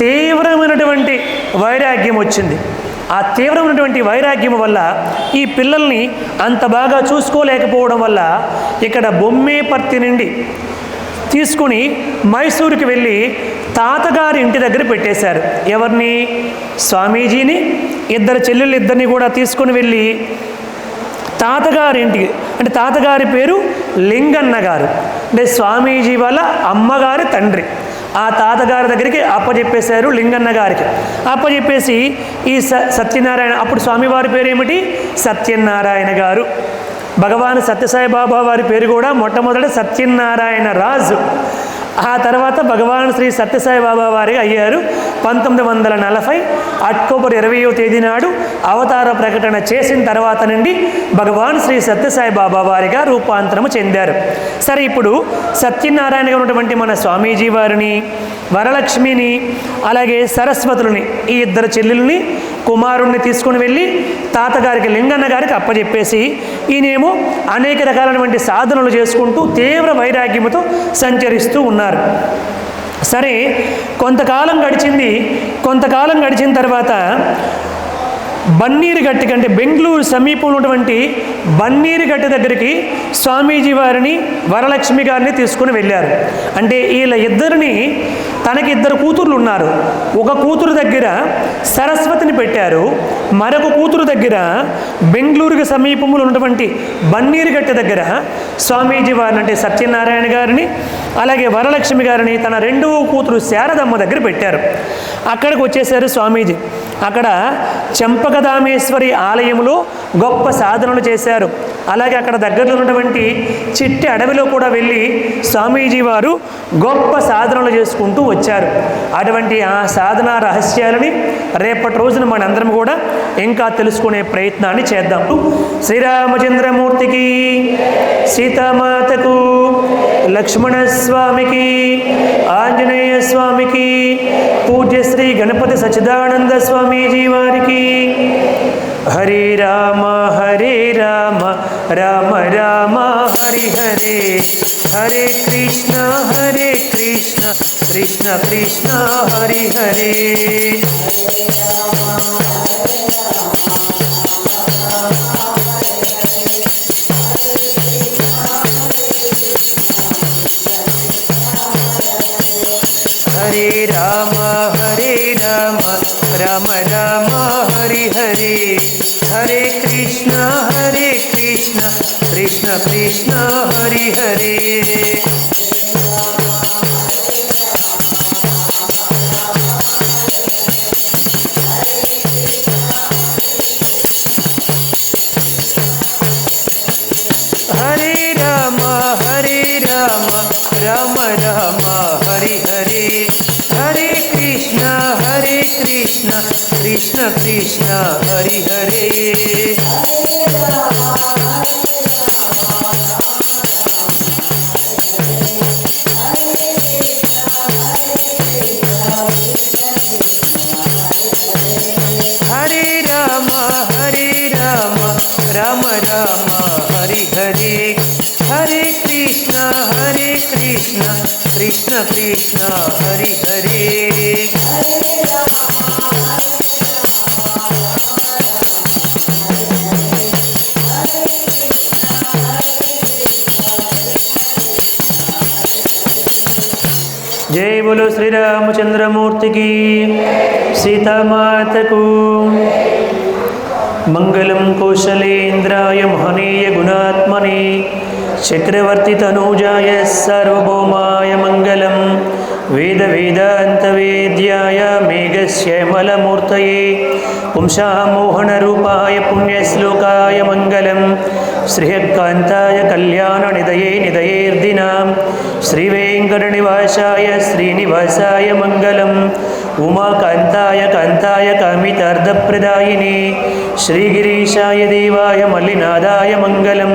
తీవ్రమైనటువంటి వైరాగ్యం వచ్చింది. ఆ తీవ్రమైనటువంటి వైరాగ్యం వల్ల ఈ పిల్లల్ని అంత బాగా చూసుకోలేకపోవడం వల్ల ఇక్కడ బొమ్మేపర్తి నుండి తీసుకుని మైసూరుకి వెళ్ళి తాతగారి ఇంటి దగ్గర పెట్టేశారు. ఎవరిని? స్వామీజీని, ఇద్దరు చెల్లెళ్ళు ఇద్దరిని కూడా తీసుకుని వెళ్ళి తాతగారి ఇంటికి, అంటే తాతగారి పేరు లింగన్న గారు, అంటే స్వామీజీ వాళ్ళ అమ్మగారి తండ్రి. ఆ తాతగారి దగ్గరికి అప్పచెప్పేశారు లింగన్న గారికి. అప్పచెప్పేసి ఈ సత్యనారాయణ, అప్పుడు స్వామివారి పేరు ఏమిటి? సత్యనారాయణ గారు. భగవాన్ సత్యసాయి బాబా వారి పేరు కూడా మొట్టమొదట సత్యనారాయణ రాజు. ఆ తర్వాత భగవాన్ శ్రీ సత్యసాయి బాబా వారి అయ్యారు. 1940 అక్టోబర్ 20వ తేదీ నాడు అవతార ప్రకటన చేసిన తర్వాత నుండి భగవాన్ శ్రీ సత్యసాయి బాబా వారిగా రూపాంతరము చెందారు. సరే, ఇప్పుడు సత్యనారాయణగా ఉన్నటువంటి మన స్వామీజీ వారిని, వరలక్ష్మిని, అలాగే సరస్వతులని, ఈ ఇద్దరు చెల్లెల్ని, కుమారుణ్ణి తీసుకుని వెళ్ళి తాతగారికి లింగన్న గారికి అప్పచెప్పేసి ఈయనేమో అనేక రకాలైనటువంటి సాధనలు చేసుకుంటూ తీవ్ర వైరాగ్యముతో సంచరిస్తూ ఉన్నారు. సరే, కొంతకాలం గడిచింది. కొంతకాలం గడిచిన తర్వాత బన్నీరుగట్టి కంటే బెంగళూరు సమీపంలో ఉన్నటువంటి బన్నీరుగట్టి దగ్గరికి స్వామీజీ వారిని, వరలక్ష్మి గారిని తీసుకుని వెళ్ళారు. అంటే వీళ్ళ ఇద్దరిని, తనకి ఇద్దరు కూతుర్లు ఉన్నారు. ఒక కూతురు దగ్గర సరస్వతిని పెట్టారు, మరొక కూతురు దగ్గర బెంగళూరుకి సమీపంలో ఉన్నటువంటి బన్నీరుగట్టి దగ్గర స్వామీజీ వారిని, అంటే సత్యనారాయణ గారిని, అలాగే వరలక్ష్మి గారిని తన రెండవ కూతురు శారదమ్మ దగ్గర పెట్టారు. అక్కడికి వచ్చేసారు స్వామీజీ. అక్కడ చెంపకదామేశ్వరి ఆలయంలో గొప్ప సాధనలు చేశారు. అలాగే అక్కడ దగ్గరలో ఉన్నటువంటి చిట్టి అడవిలో కూడా వెళ్ళి స్వామీజీ వారు గొప్ప సాధనలు చేసుకుంటూ వచ్చారు. అటువంటి ఆ సాధనా రహస్యాలని రేపటి రోజున మనందరం కూడా ఇంకా తెలుసుకునే ప్రయత్నాన్ని చేద్దాం. శ్రీరామచంద్రమూర్తికి, సీతామాతకు, లక్ష్మణస్వామికి, ఆంజనేయ స్వామికి, పూజ్య శ్రీ గణపతి సచ్చిదానంద స్వామీజీ వారికి. హరే రామ హరే రామ రామ రామ హరి హరే, హరే కృష్ణ కృష్ణ కృష్ణ హరి హరే. హరే రామ రామ రామ హరి హరే, హరే కృష్ణ కృష్ణ కృష్ణ హరి హరే. హరే రామ రామ రామ హరి హరే, హరే కృష్ణ కృష్ణ కృష్ణ హరి హరే. హరే రామ రామ రామ హరి హరే, హరే కృష్ణ కృష్ణ కృష్ణ హరి హరే. जय बोलो श्री रामचंद्रमूर्ति की, सीतामातकु मंगलम कौशलेन्द्राय महनीय गुणात्मने चक्रवर्ती तनूजाय सार्वभौमाय मंगलम वेद वेदांत वेद्याय मेघश्यामलमूर्तये पुंसामोहन रूपाय पुण्यश्लोकाय मंगलम श्रीकांताय कल्याण निधये निधयेर्दिनां श्रीवेंकटनिवासाय श्रीनिवासाय मंगलम ఉమాకాంతాయ కాంతాయ కామితార్థప్రదాయినే శ్రీగిరీశాయ దేవాయ మల్లినాదాయ మంగళం.